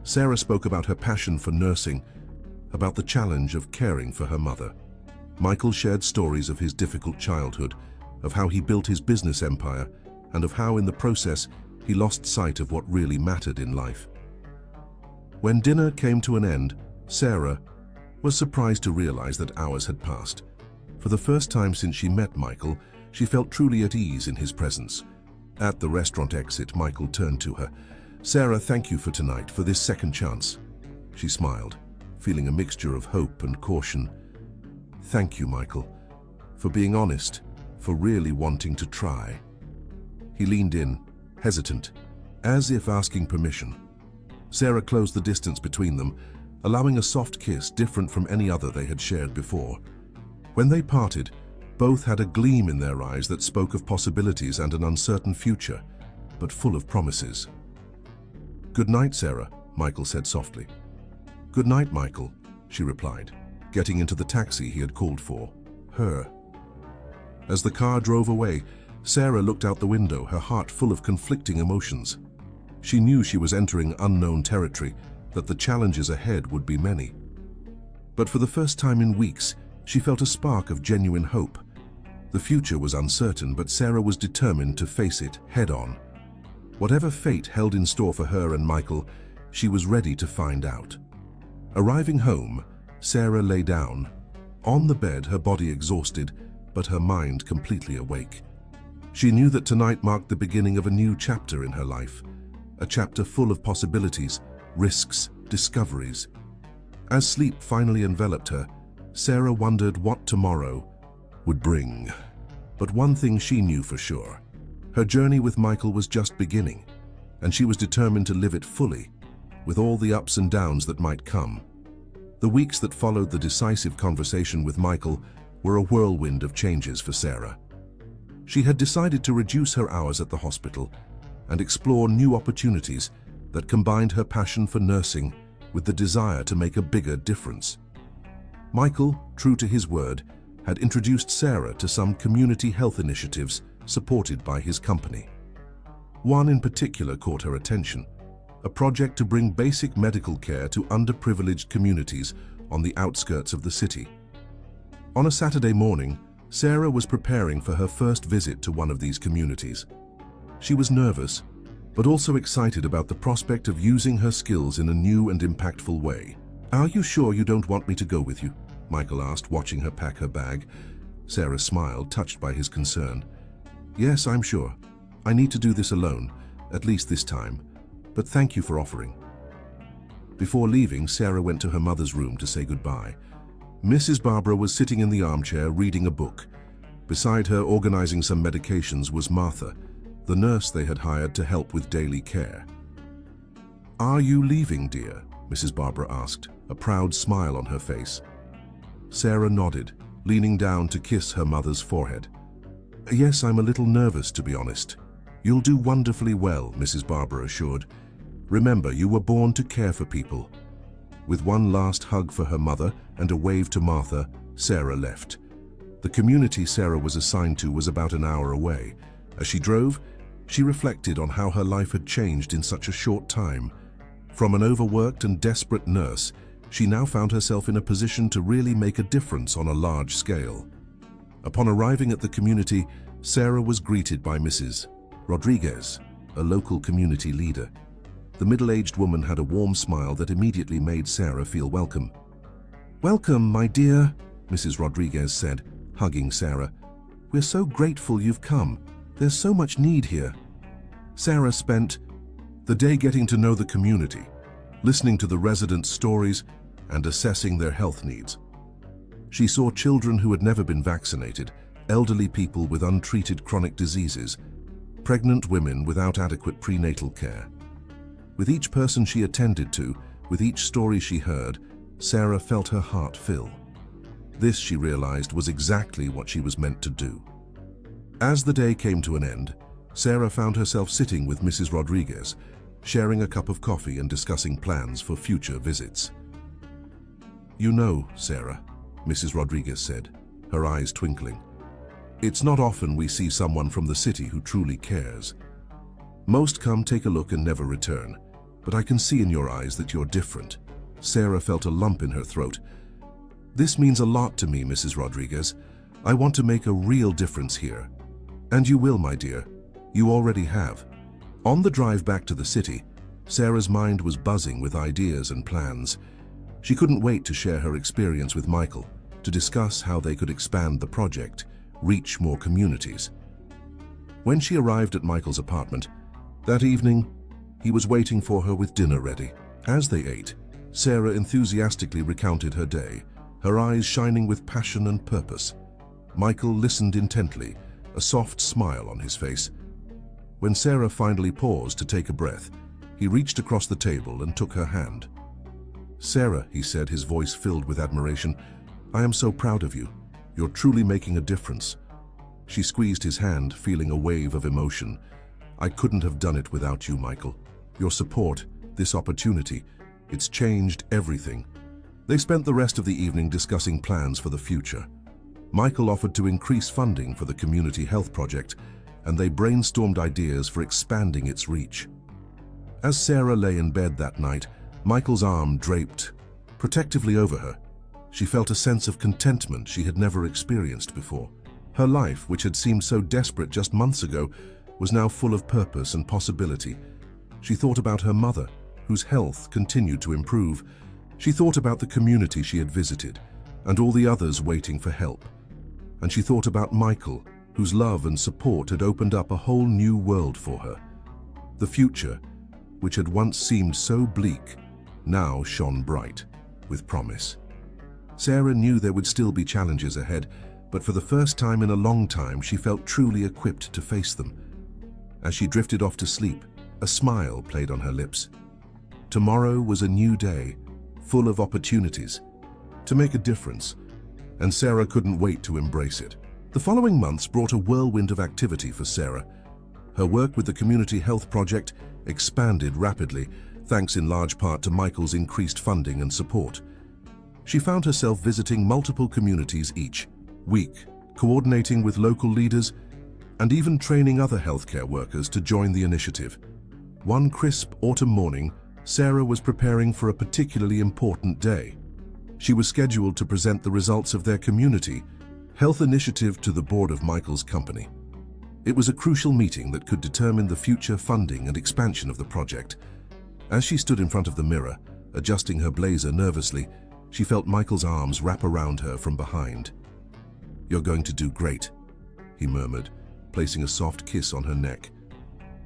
Sarah spoke about her passion for nursing, about the challenge of caring for her mother. Michael shared stories of his difficult childhood, of how he built his business empire, and of how in the process he lost sight of what really mattered in life. When dinner came to an end, Sarah was surprised to realize that hours had passed. For the first time since she met Michael, she felt truly at ease in his presence. At the restaurant exit, Michael turned to her. "Sarah, thank you for tonight, for this second chance." She smiled, feeling a mixture of hope and caution. "Thank you, Michael, for being honest, for really wanting to try." He leaned in, hesitant, as if asking permission. Sarah closed the distance between them, allowing a soft kiss different from any other they had shared before. When they parted, both had a gleam in their eyes that spoke of possibilities and an uncertain future, but full of promises. "Good night, Sarah," Michael said softly. "Good night, Michael," she replied, getting into the taxi he had called for. Her. As the car drove away, Sarah looked out the window, her heart full of conflicting emotions. She knew she was entering unknown territory, that the challenges ahead would be many. But for the first time in weeks, she felt a spark of genuine hope. The future was uncertain, but Sarah was determined to face it head-on. Whatever fate held in store for her and Michael, she was ready to find out. Arriving home, Sarah lay down. On the bed, her body exhausted, but her mind completely awake. She knew that tonight marked the beginning of a new chapter in her life, a chapter full of possibilities, risks, discoveries. As sleep finally enveloped her, Sarah wondered what tomorrow would bring. But one thing she knew for sure: her journey with Michael was just beginning, and she was determined to live it fully, with all the ups and downs that might come. The weeks that followed the decisive conversation with Michael were a whirlwind of changes for Sarah. She had decided to reduce her hours at the hospital and explore new opportunities that combined her passion for nursing with the desire to make a bigger difference. Michael, true to his word, had introduced Sarah to some community health initiatives supported by his company. One in particular caught her attention: a project to bring basic medical care to underprivileged communities on the outskirts of the city. On a Saturday morning, Sarah was preparing for her first visit to one of these communities. She was nervous, but also excited about the prospect of using her skills in a new and impactful way. "Are you sure you don't want me to go with you?" Michael asked, watching her pack her bag. Sarah smiled, touched by his concern. "Yes, I'm sure. I need to do this alone, at least this time, but thank you for offering." Before leaving, Sarah went to her mother's room to say goodbye. Mrs. Barbara was sitting in the armchair reading a book. Beside her, organizing some medications, was Martha, the nurse they had hired to help with daily care. "Are you leaving, dear?" Mrs. Barbara asked, a proud smile on her face. Sarah nodded, leaning down to kiss her mother's forehead. "Yes, I'm a little nervous, to be honest," "You'll do wonderfully well," Mrs. Barber assured. "Remember, you were born to care for people." With one last hug for her mother and a wave to Martha, Sarah left. The community Sarah was assigned to was about an hour away. As she drove, she reflected on how her life had changed in such a short time. From an overworked and desperate nurse, she now found herself in a position to really make a difference on a large scale. Upon arriving at the community, Sarah was greeted by Mrs. Rodriguez, a local community leader. The middle-aged woman had a warm smile that immediately made Sarah feel welcome. "Welcome, my dear," Mrs. Rodriguez said, hugging Sarah. "We're so grateful you've come. There's so much need here." Sarah spent the day getting to know the community, listening to the residents' stories and assessing their health needs. She saw children who had never been vaccinated, elderly people with untreated chronic diseases, pregnant women without adequate prenatal care. With each person she attended to, with each story she heard, Sarah felt her heart fill. This, she realized, was exactly what she was meant to do. As the day came to an end, Sarah found herself sitting with Mrs. Rodriguez, sharing a cup of coffee and discussing plans for future visits. "You know, Sarah," Mrs. Rodriguez said, her eyes twinkling, "it's not often we see someone from the city who truly cares. Most come, take a look, and never return. But I can see in your eyes that you're different." Sarah felt a lump in her throat. "This means a lot to me, Mrs. Rodriguez. I want to make a real difference here." "And you will, my dear. You already have." On the drive back to the city, Sarah's mind was buzzing with ideas and plans. She couldn't wait to share her experience with Michael, to discuss how they could expand the project, reach more communities. When she arrived at Michael's apartment, that evening, he was waiting for her with dinner ready. As they ate, Sarah enthusiastically recounted her day, her eyes shining with passion and purpose. Michael listened intently, a soft smile on his face. When Sarah finally paused to take a breath, he reached across the table and took her hand. "Sarah," he said, his voice filled with admiration, "I am so proud of you. You're truly making a difference." She squeezed his hand, feeling a wave of emotion. "I couldn't have done it without you, Michael. Your support, this opportunity, it's changed everything." They spent the rest of the evening discussing plans for the future. Michael offered to increase funding for the community health project, and they brainstormed ideas for expanding its reach. As Sarah lay in bed that night, Michael's arm draped protectively over her. She felt a sense of contentment she had never experienced before. Her life, which had seemed so desperate just months ago, was now full of purpose and possibility. She thought about her mother, whose health continued to improve. She thought about the community she had visited, and all the others waiting for help. And she thought about Michael, whose love and support had opened up a whole new world for her. The future, which had once seemed so bleak, now shone bright, with promise. Sarah knew there would still be challenges ahead, but for the first time in a long time, she felt truly equipped to face them. As she drifted off to sleep, a smile played on her lips. Tomorrow was a new day, full of opportunities to make a difference, and Sarah couldn't wait to embrace it. The following months brought a whirlwind of activity for Sarah. Her work with the Community Health Project expanded rapidly, thanks in large part to Michael's increased funding and support. She found herself visiting multiple communities each week, coordinating with local leaders, and even training other healthcare workers to join the initiative. One crisp autumn morning, Sarah was preparing for a particularly important day. She was scheduled to present the results of their community health initiative to the board of Michael's company. It was a crucial meeting that could determine the future funding and expansion of the project. As she stood in front of the mirror, adjusting her blazer nervously, she felt Michael's arms wrap around her from behind. "You're going to do great," he murmured, placing a soft kiss on her neck.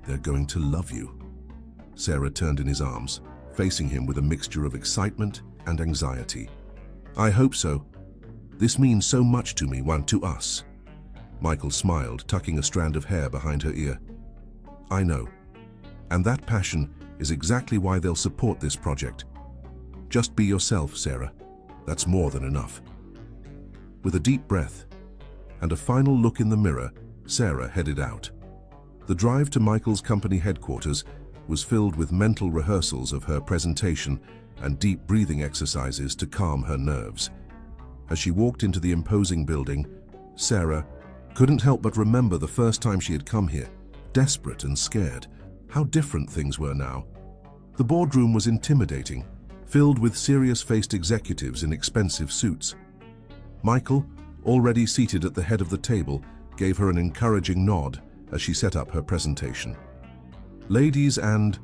"They're going to love you." Sarah turned in his arms, facing him with a mixture of excitement and anxiety. "I hope so. This means so much to me and to us." Michael smiled, tucking a strand of hair behind her ear. "I know. And that passion is exactly why they'll support this project. Just be yourself, Sarah. That's more than enough." With a deep breath and a final look in the mirror, Sarah headed out. The drive to Michael's company headquarters was filled with mental rehearsals of her presentation and deep breathing exercises to calm her nerves. As she walked into the imposing building, Sarah couldn't help but remember the first time she had come here, desperate and scared. How different things were now. The boardroom was intimidating, filled with serious-faced executives in expensive suits. Michael, already seated at the head of the table, gave her an encouraging nod as she set up her presentation. "Ladies and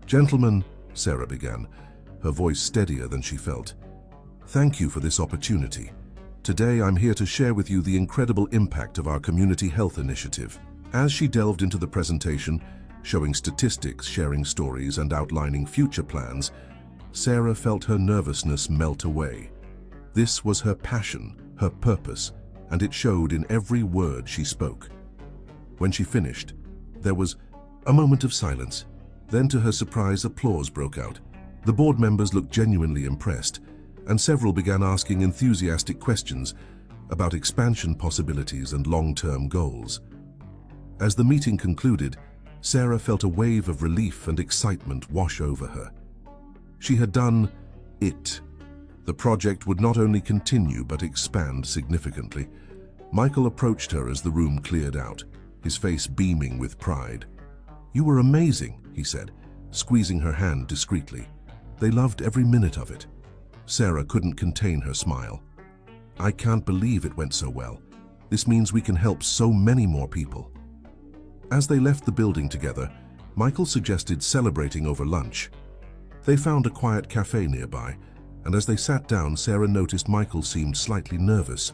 gentlemen," Sarah began, her voice steadier than she felt. "Thank you for this opportunity. Today I'm here to share with you the incredible impact of our community health initiative." As she delved into the presentation, showing statistics, sharing stories, and outlining future plans, Sarah felt her nervousness melt away. This was her passion, her purpose, and it showed in every word she spoke. When she finished, there was a moment of silence. Then, to her surprise, applause broke out. The board members looked genuinely impressed, and several began asking enthusiastic questions about expansion possibilities and long-term goals. As the meeting concluded, Sarah felt a wave of relief and excitement wash over her. She had done it. The project would not only continue but expand significantly. Michael approached her as the room cleared out, his face beaming with pride. "You were amazing," he said, squeezing her hand discreetly. They loved every minute of it. Sarah couldn't contain her smile. "I can't believe it went so well. This means we can help so many more people." As they left the building together, Michael suggested celebrating over lunch. They found a quiet cafe nearby, and as they sat down, Sarah noticed Michael seemed slightly nervous.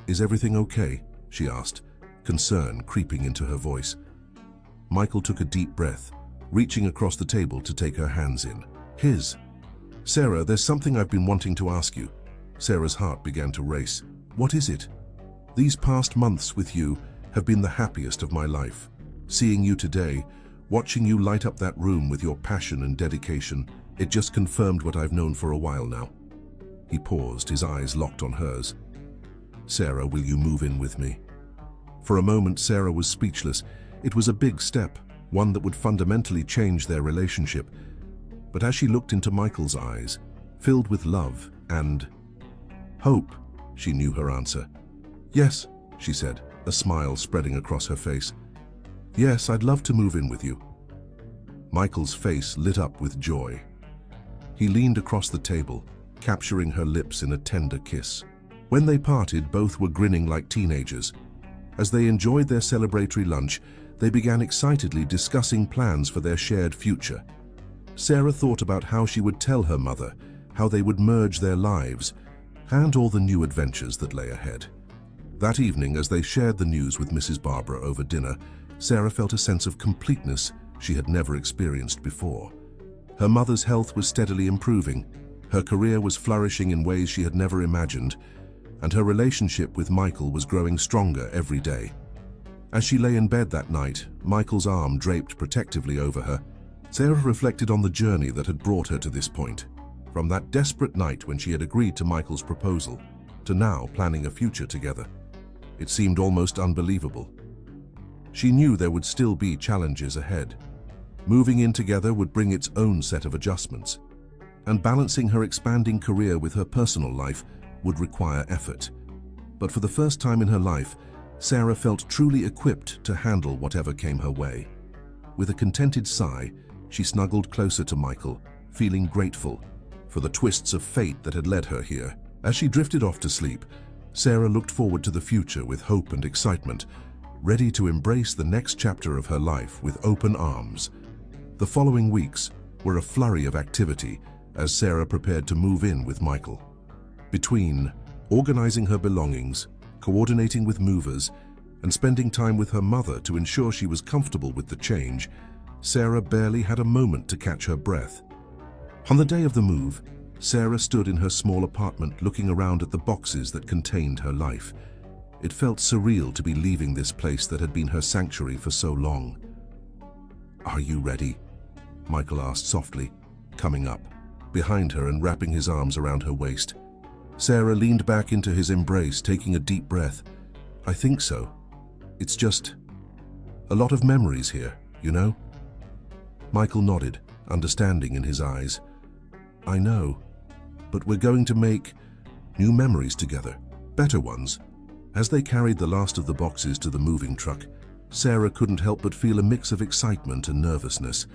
"Is everything okay?" she asked, concern creeping into her voice. Michael took a deep breath, reaching across the table to take her hands in his. "Sarah, there's something I've been wanting to ask you." Sarah's heart began to race. "What is it?" "These past months with you have been the happiest of my life. Seeing you today, watching you light up that room with your passion and dedication, it just confirmed what I've known for a while now." He paused, his eyes locked on hers. "Sarah, will you move in with me?" For a moment, Sarah was speechless. It was a big step, one that would fundamentally change their relationship. But as she looked into Michael's eyes, filled with love and hope, she knew her answer. "Yes," she said, a smile spreading across her face. "Yes, I'd love to move in with you." Michael's face lit up with joy. He leaned across the table, capturing her lips in a tender kiss. When they parted, both were grinning like teenagers. As they enjoyed their celebratory lunch, they began excitedly discussing plans for their shared future. Sarah thought about how she would tell her mother, how they would merge their lives, and all the new adventures that lay ahead. That evening, as they shared the news with Mrs. Barbara over dinner, Sarah felt a sense of completeness she had never experienced before. Her mother's health was steadily improving, her career was flourishing in ways she had never imagined, and her relationship with Michael was growing stronger every day. As she lay in bed that night, Michael's arm draped protectively over her, Sarah reflected on the journey that had brought her to this point. From that desperate night when she had agreed to Michael's proposal, to now planning a future together. It seemed almost unbelievable. She knew there would still be challenges ahead. Moving in together would bring its own set of adjustments, and balancing her expanding career with her personal life would require effort. But for the first time in her life, Sarah felt truly equipped to handle whatever came her way. With a contented sigh, she snuggled closer to Michael, feeling grateful for the twists of fate that had led her here. As she drifted off to sleep, Sarah looked forward to the future with hope and excitement, ready to embrace the next chapter of her life with open arms. The following weeks were a flurry of activity as Sarah prepared to move in with Michael. Between organizing her belongings, coordinating with movers, and spending time with her mother to ensure she was comfortable with the change, Sarah barely had a moment to catch her breath. On the day of the move, Sarah stood in her small apartment looking around at the boxes that contained her life. It felt surreal to be leaving this place that had been her sanctuary for so long. "Are you ready?" Michael asked softly, coming up behind her and wrapping his arms around her waist. Sarah leaned back into his embrace, taking a deep breath. "I think so. It's just A lot of memories here, you know? Michael nodded, understanding in his eyes. I know, but we're going to make new memories together, better ones. As they carried the last of the boxes to the moving truck, Sarah couldn't help but feel a mix of excitement and nervousness.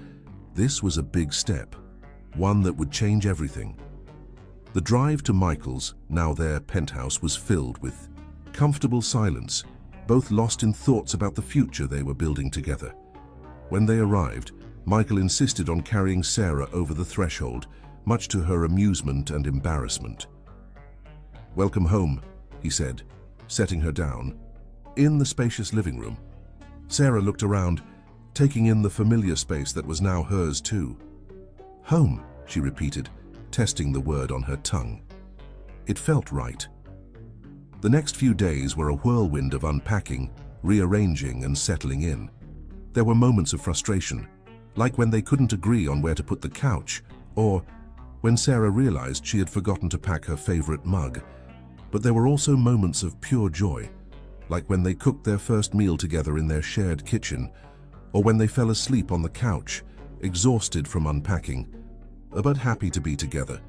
This was a big step, one that would change everything. The drive to Michael's, now their penthouse, was filled with comfortable silence, both lost in thoughts about the future they were building together. When they arrived, Michael insisted on carrying Sarah over the threshold, much to her amusement and embarrassment. "Welcome home," he said, setting her down. In the spacious living room, Sarah looked around, taking in the familiar space that was now hers too. "Home," she repeated, testing the word on her tongue. It felt right. The next few days were a whirlwind of unpacking, rearranging, and settling in. There were moments of frustration, like when they couldn't agree on where to put the couch, or when Sarah realized she had forgotten to pack her favorite mug. But there were also moments of pure joy, like when they cooked their first meal together in their shared kitchen, or when they fell asleep on the couch, exhausted from unpacking, but happy to be together.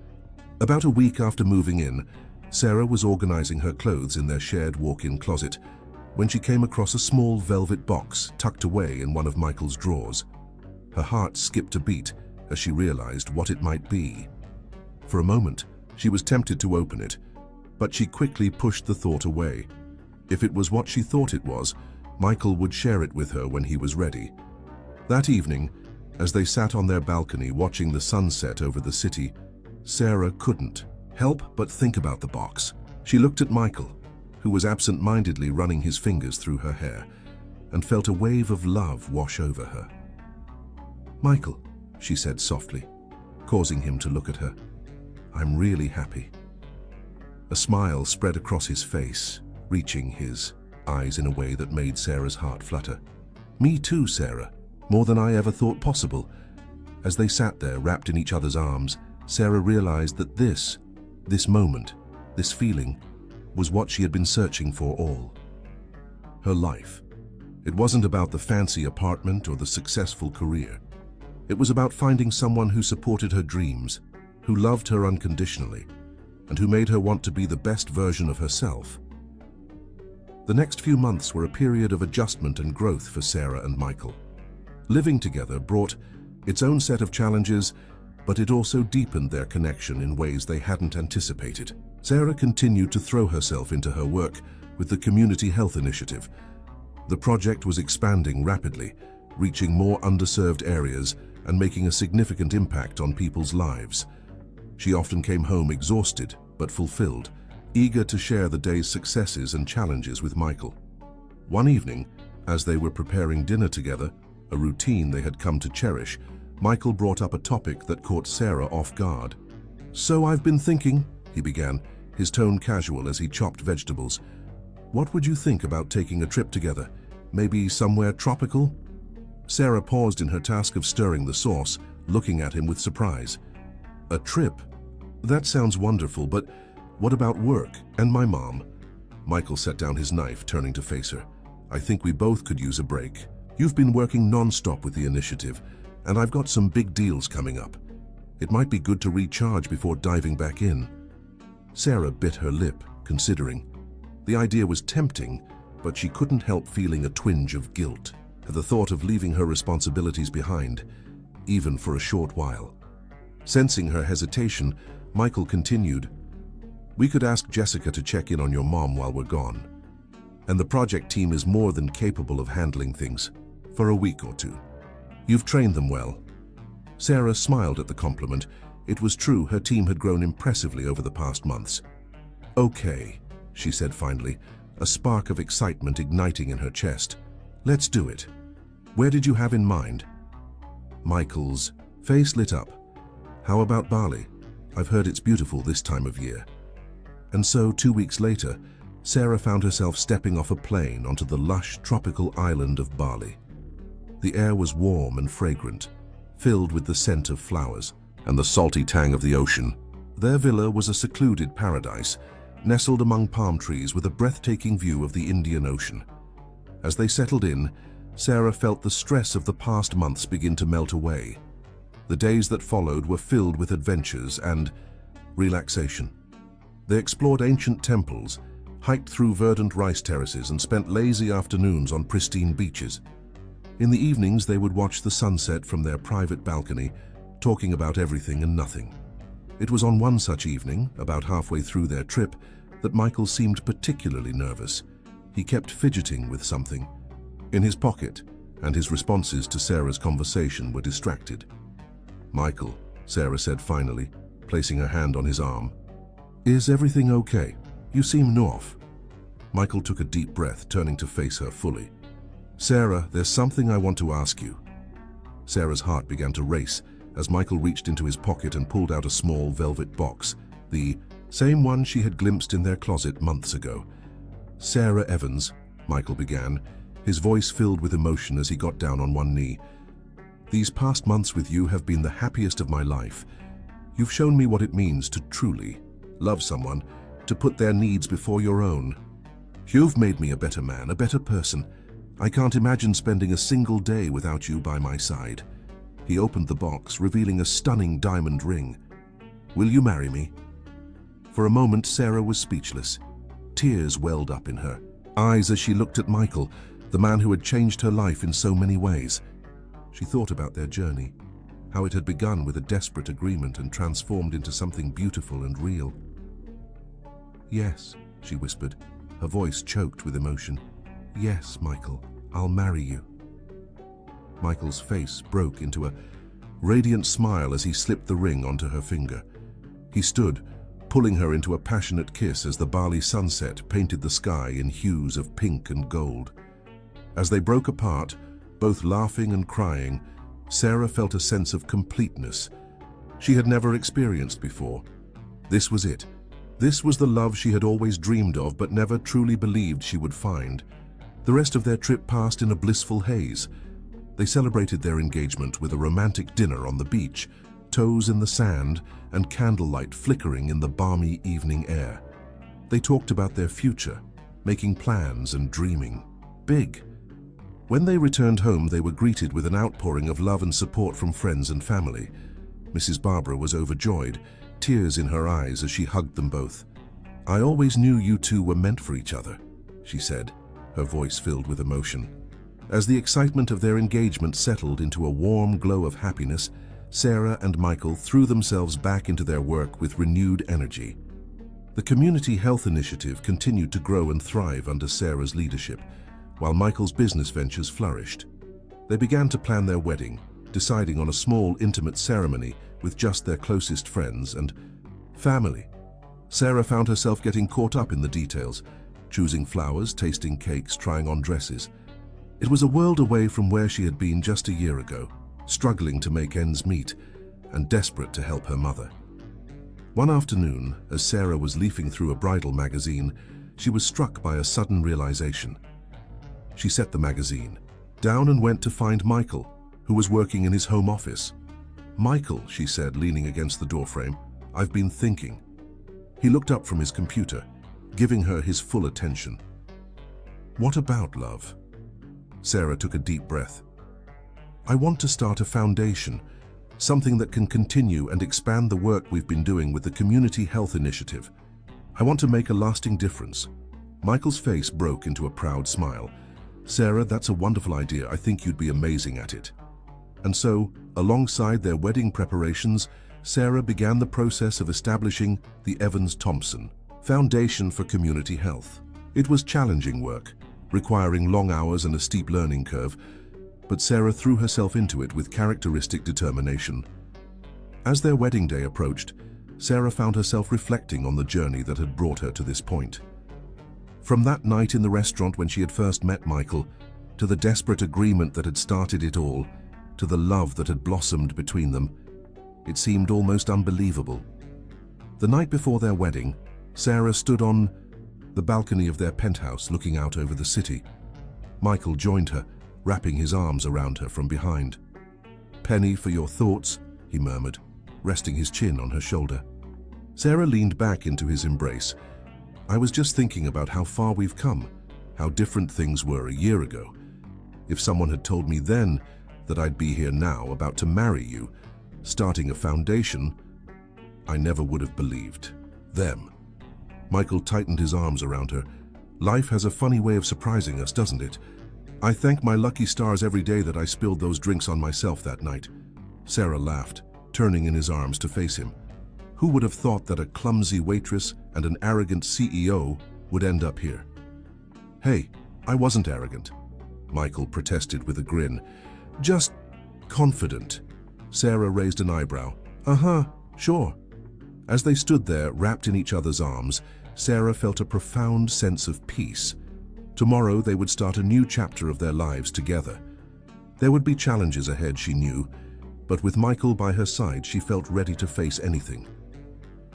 About a week after moving in, Sarah was organizing her clothes in their shared walk-in closet when she came across a small velvet box tucked away in one of Michael's drawers. Her heart skipped a beat as she realized what it might be. For a moment, she was tempted to open it, but she quickly pushed the thought away. If it was what she thought it was, Michael would share it with her when he was ready. That evening, as they sat on their balcony watching the sunset over the city, Sarah couldn't help but think about the box. She looked at Michael, who was absent-mindedly running his fingers through her hair, and felt a wave of love wash over her. "Michael," she said softly, causing him to look at her, "I'm really happy." A smile spread across his face, reaching his eyes in a way that made Sarah's heart flutter. "Me too, Sarah, more than I ever thought possible." As they sat there wrapped in each other's arms, Sarah realized that this moment, this feeling, was what she had been searching for all her life. It wasn't about the fancy apartment or the successful career. It was about finding someone who supported her dreams, who loved her unconditionally, and who made her want to be the best version of herself. The next few months were a period of adjustment and growth for Sarah and Michael. Living together brought its own set of challenges, but it also deepened their connection in ways they hadn't anticipated. Sarah continued to throw herself into her work with the Community Health Initiative. The project was expanding rapidly, reaching more underserved areas and making a significant impact on people's lives. She often came home exhausted but fulfilled, eager to share the day's successes and challenges with Michael. One evening, as they were preparing dinner together, a routine they had come to cherish, Michael brought up a topic that caught Sarah off guard. "So I've been thinking," he began, his tone casual as he chopped vegetables. "What would you think about taking a trip together? Maybe somewhere tropical?" Sarah paused in her task of stirring the sauce, looking at him with surprise. "A trip? That sounds wonderful, but what about work and my mom?" Michael set down his knife, turning to face her. "I think we both could use a break. You've been working non-stop with the initiative, and I've got some big deals coming up. It might be good to recharge before diving back in." Sarah bit her lip, considering. The idea was tempting, but she couldn't help feeling a twinge of guilt at the thought of leaving her responsibilities behind, even for a short while. Sensing her hesitation, Michael continued, "We could ask Jessica to check in on your mom while we're gone. And the project team is more than capable of handling things for a week or two. You've trained them well." Sarah smiled at the compliment. It was true, her team had grown impressively over the past months. "Okay," she said finally, a spark of excitement igniting in her chest. "Let's do it. Where did you have in mind?" Michael's face lit up. "How about Bali? I've heard it's beautiful this time of year." And so, 2 weeks later, Sarah found herself stepping off a plane onto the lush tropical island of Bali. The air was warm and fragrant, filled with the scent of flowers and the salty tang of the ocean. Their villa was a secluded paradise, nestled among palm trees with a breathtaking view of the Indian Ocean. As they settled in, Sarah felt the stress of the past months begin to melt away. The days that followed were filled with adventures and relaxation. They explored ancient temples, hiked through verdant rice terraces, and spent lazy afternoons on pristine beaches. In the evenings, they would watch the sunset from their private balcony, talking about everything and nothing. It was on one such evening, about halfway through their trip, that Michael seemed particularly nervous. He kept fidgeting with something in his pocket, and his responses to Sarah's conversation were distracted. "Michael," Sarah said finally, placing her hand on his arm. "Is everything okay? You seem off." Michael took a deep breath, turning to face her fully. "Sarah, there's something I want to ask you." Sarah's heart began to race as Michael reached into his pocket and pulled out a small velvet box, the same one she had glimpsed in their closet months ago. "Sarah Evans," Michael began, his voice filled with emotion as he got down on one knee. "These past months with you have been the happiest of my life. You've shown me what it means to truly love someone, to put their needs before your own. You've made me a better man, a better person. I can't imagine spending a single day without you by my side." He opened the box, revealing a stunning diamond ring. "Will you marry me?" For a moment, Sarah was speechless. Tears welled up in her eyes as she looked at Michael, the man who had changed her life in so many ways. She thought about their journey, how it had begun with a desperate agreement and transformed into something beautiful and real. "Yes," she whispered, her voice choked with emotion. "Yes, Michael, I'll marry you." Michael's face broke into a radiant smile as he slipped the ring onto her finger. He stood, pulling her into a passionate kiss as the Bali sunset painted the sky in hues of pink and gold. As they broke apart, both laughing and crying, Sarah felt a sense of completeness she had never experienced before. This was it. This was the love she had always dreamed of but never truly believed she would find. The rest of their trip passed in a blissful haze. They celebrated their engagement with a romantic dinner on the beach, toes in the sand and candlelight flickering in the balmy evening air. They talked about their future, making plans and dreaming big. When they returned home, they were greeted with an outpouring of love and support from friends and family. Mrs. Barbara was overjoyed, tears in her eyes as she hugged them both. "I always knew you two were meant for each other," she said, her voice filled with emotion. As the excitement of their engagement settled into a warm glow of happiness, Sarah and Michael threw themselves back into their work with renewed energy. The Community Health Initiative continued to grow and thrive under Sarah's leadership, while Michael's business ventures flourished. They began to plan their wedding, deciding on a small, intimate ceremony with just their closest friends and family. Sarah found herself getting caught up in the details, choosing flowers, tasting cakes, trying on dresses. It was a world away from where she had been just a year ago, struggling to make ends meet and desperate to help her mother. One afternoon, as Sarah was leafing through a bridal magazine, she was struck by a sudden realization. She set the magazine down and went to find Michael, who was working in his home office. "Michael," she said, leaning against the doorframe, "I've been thinking." He looked up from his computer, giving her his full attention. "What about love?" Sarah took a deep breath. "I want to start a foundation, something that can continue and expand the work we've been doing with the Community Health Initiative. I want to make a lasting difference." Michael's face broke into a proud smile. "Sarah, that's a wonderful idea. I think you'd be amazing at it." And so, alongside their wedding preparations, Sarah began the process of establishing the Evans-Thompson Foundation for Community Health. It was challenging work, requiring long hours and a steep learning curve, but Sarah threw herself into it with characteristic determination. As their wedding day approached, Sarah found herself reflecting on the journey that had brought her to this point. From that night in the restaurant when she had first met Michael, to the desperate agreement that had started it all, to the love that had blossomed between them, it seemed almost unbelievable. The night before their wedding, Sarah stood on the balcony of their penthouse looking out over the city. Michael joined her, wrapping his arms around her from behind. "Penny, for your thoughts," he murmured, resting his chin on her shoulder. Sarah leaned back into his embrace. "I was just thinking about how far we've come, how different things were a year ago. If someone had told me then that I'd be here now, about to marry you, starting a foundation, I never would have believed them. Michael tightened his arms around her. Life has a funny way of surprising us, doesn't it? I thank my lucky stars every day that I spilled those drinks on myself that night. Sarah laughed, turning in his arms to face him. Who would have thought that a clumsy waitress and an arrogant CEO would end up here? Hey, I wasn't arrogant, Michael protested with a grin. Just confident. Sarah raised an eyebrow. Uh-huh, sure. As they stood there, wrapped in each other's arms, Sarah felt a profound sense of peace. Tomorrow they would start a new chapter of their lives together. There would be challenges ahead, she knew, but with Michael by her side, she felt ready to face anything.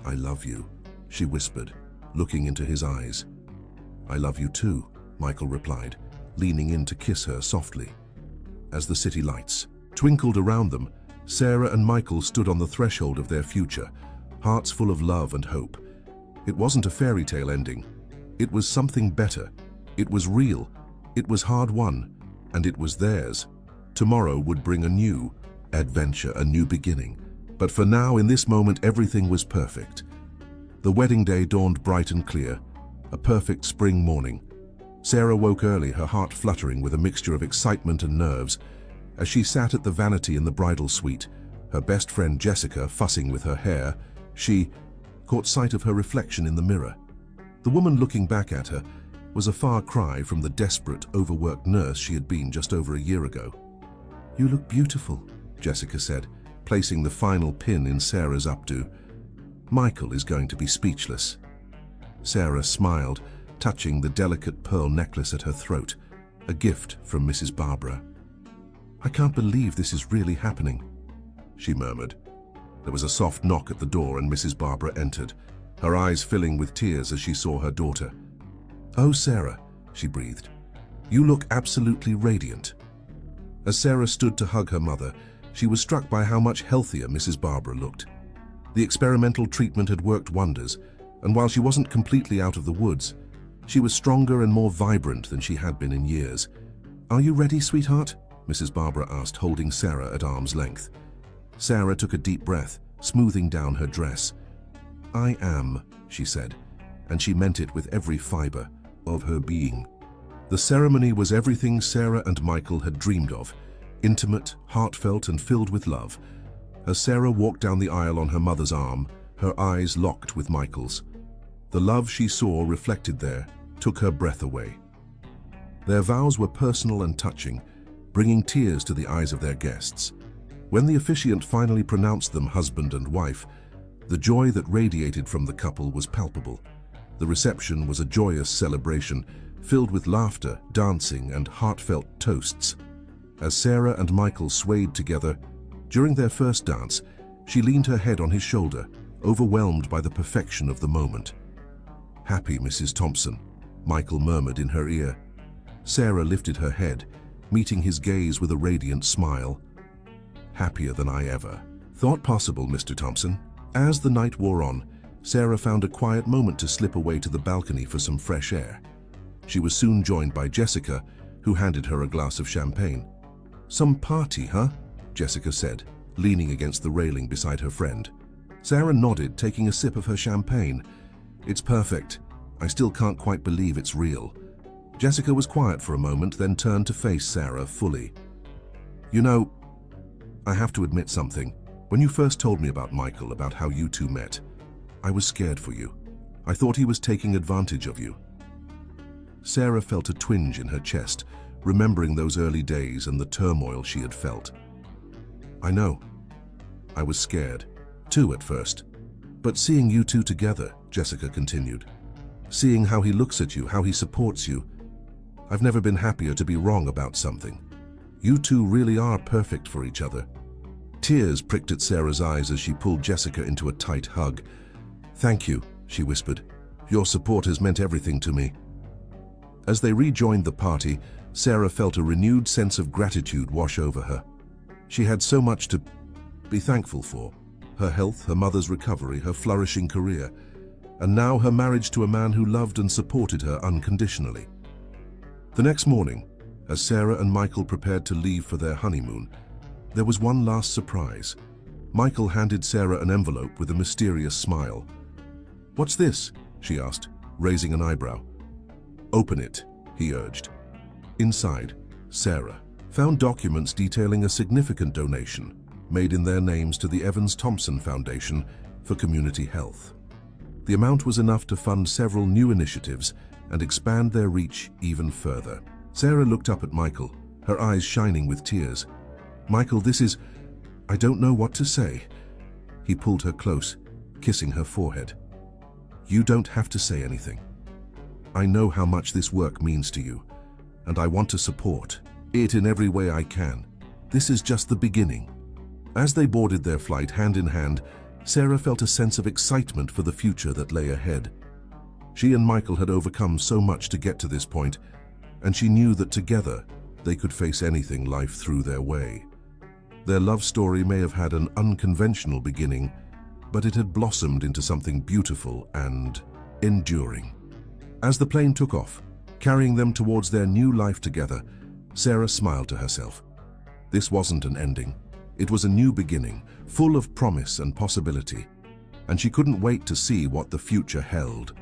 I love you, she whispered, looking into his eyes. I love you too, Michael replied, leaning in to kiss her softly. As the city lights twinkled around them, Sarah and Michael stood on the threshold of their future, hearts full of love and hope. It wasn't a fairy tale ending. It was something better. It was real. It was hard-won, and it was theirs. Tomorrow would bring a new adventure, a new beginning. But for now, in this moment, everything was perfect. The wedding day dawned bright and clear, a perfect spring morning. Sarah woke early, her heart fluttering with a mixture of excitement and nerves. As she sat at the vanity in the bridal suite, her best friend Jessica fussing with her hair, she caught sight of her reflection in the mirror. The woman looking back at her was a far cry from the desperate, overworked nurse she had been just over a year ago. You look beautiful, Jessica said, placing the final pin in Sarah's updo. Michael is going to be speechless. Sarah smiled, touching the delicate pearl necklace at her throat, a gift from Mrs. Barbara. I can't believe this is really happening, she murmured. There was a soft knock at the door and Mrs. Barbara entered, her eyes filling with tears as she saw her daughter. Oh, Sarah, she breathed. You look absolutely radiant. As Sarah stood to hug her mother, she was struck by how much healthier Mrs. Barbara looked. The experimental treatment had worked wonders, and while she wasn't completely out of the woods, she was stronger and more vibrant than she had been in years. Are you ready, sweetheart? Mrs. Barbara asked, holding Sarah at arm's length. Sarah took a deep breath, smoothing down her dress. I am, she said, and she meant it with every fiber of her being. The ceremony was everything Sarah and Michael had dreamed of, intimate, heartfelt, and filled with love. As Sarah walked down the aisle on her mother's arm, her eyes locked with Michael's. The love she saw reflected there took her breath away. Their vows were personal and touching, bringing tears to the eyes of their guests. When the officiant finally pronounced them husband and wife, the joy that radiated from the couple was palpable. The reception was a joyous celebration, filled with laughter, dancing, and heartfelt toasts. As Sarah and Michael swayed together, during their first dance, she leaned her head on his shoulder, overwhelmed by the perfection of the moment. Happy Mrs. Thompson, Michael murmured in her ear. Sarah lifted her head, meeting his gaze with a radiant smile. Happier than I ever thought possible, Mr. Thompson. As the night wore on, Sarah found a quiet moment to slip away to the balcony for some fresh air. She was soon joined by Jessica, who handed her a glass of champagne. Some party, huh? Jessica said, leaning against the railing beside her friend. Sarah nodded, taking a sip of her champagne. It's perfect. I still can't quite believe it's real. Jessica was quiet for a moment, then turned to face Sarah fully. You know, I have to admit something. When you first told me about Michael, about how you two met, I was scared for you. I thought he was taking advantage of you. Sarah felt a twinge in her chest, remembering those early days and the turmoil she had felt. I know. I was scared, too, at first. But seeing you two together, Jessica continued, seeing how he looks at you, how he supports you, I've never been happier to be wrong about something. You two really are perfect for each other. Tears pricked at Sarah's eyes as she pulled Jessica into a tight hug. Thank you, she whispered. Your support has meant everything to me. As they rejoined the party, Sarah felt a renewed sense of gratitude wash over her. She had so much to be thankful for. Her health, her mother's recovery, her flourishing career, and now her marriage to a man who loved and supported her unconditionally. The next morning, As Sarah and Michael prepared to leave for their honeymoon, there was one last surprise. Michael handed Sarah an envelope with a mysterious smile. "What's this?" she asked, raising an eyebrow. "Open it," he urged. Inside, Sarah found documents detailing a significant donation made in their names to the Evans-Thompson Foundation for Community Health. The amount was enough to fund several new initiatives and expand their reach even further. Sarah looked up at Michael, her eyes shining with tears. "Michael, I don't know what to say." He pulled her close, kissing her forehead. "You don't have to say anything. I know how much this work means to you, and I want to support it in every way I can. This is just the beginning." As they boarded their flight hand in hand, Sarah felt a sense of excitement for the future that lay ahead. She and Michael had overcome so much to get to this point, and she knew that together they could face anything life threw their way. Their love story may have had an unconventional beginning, but it had blossomed into something beautiful and enduring. As the plane took off, carrying them towards their new life together, Sarah smiled to herself. This wasn't an ending. It was a new beginning, full of promise and possibility, and she couldn't wait to see what the future held.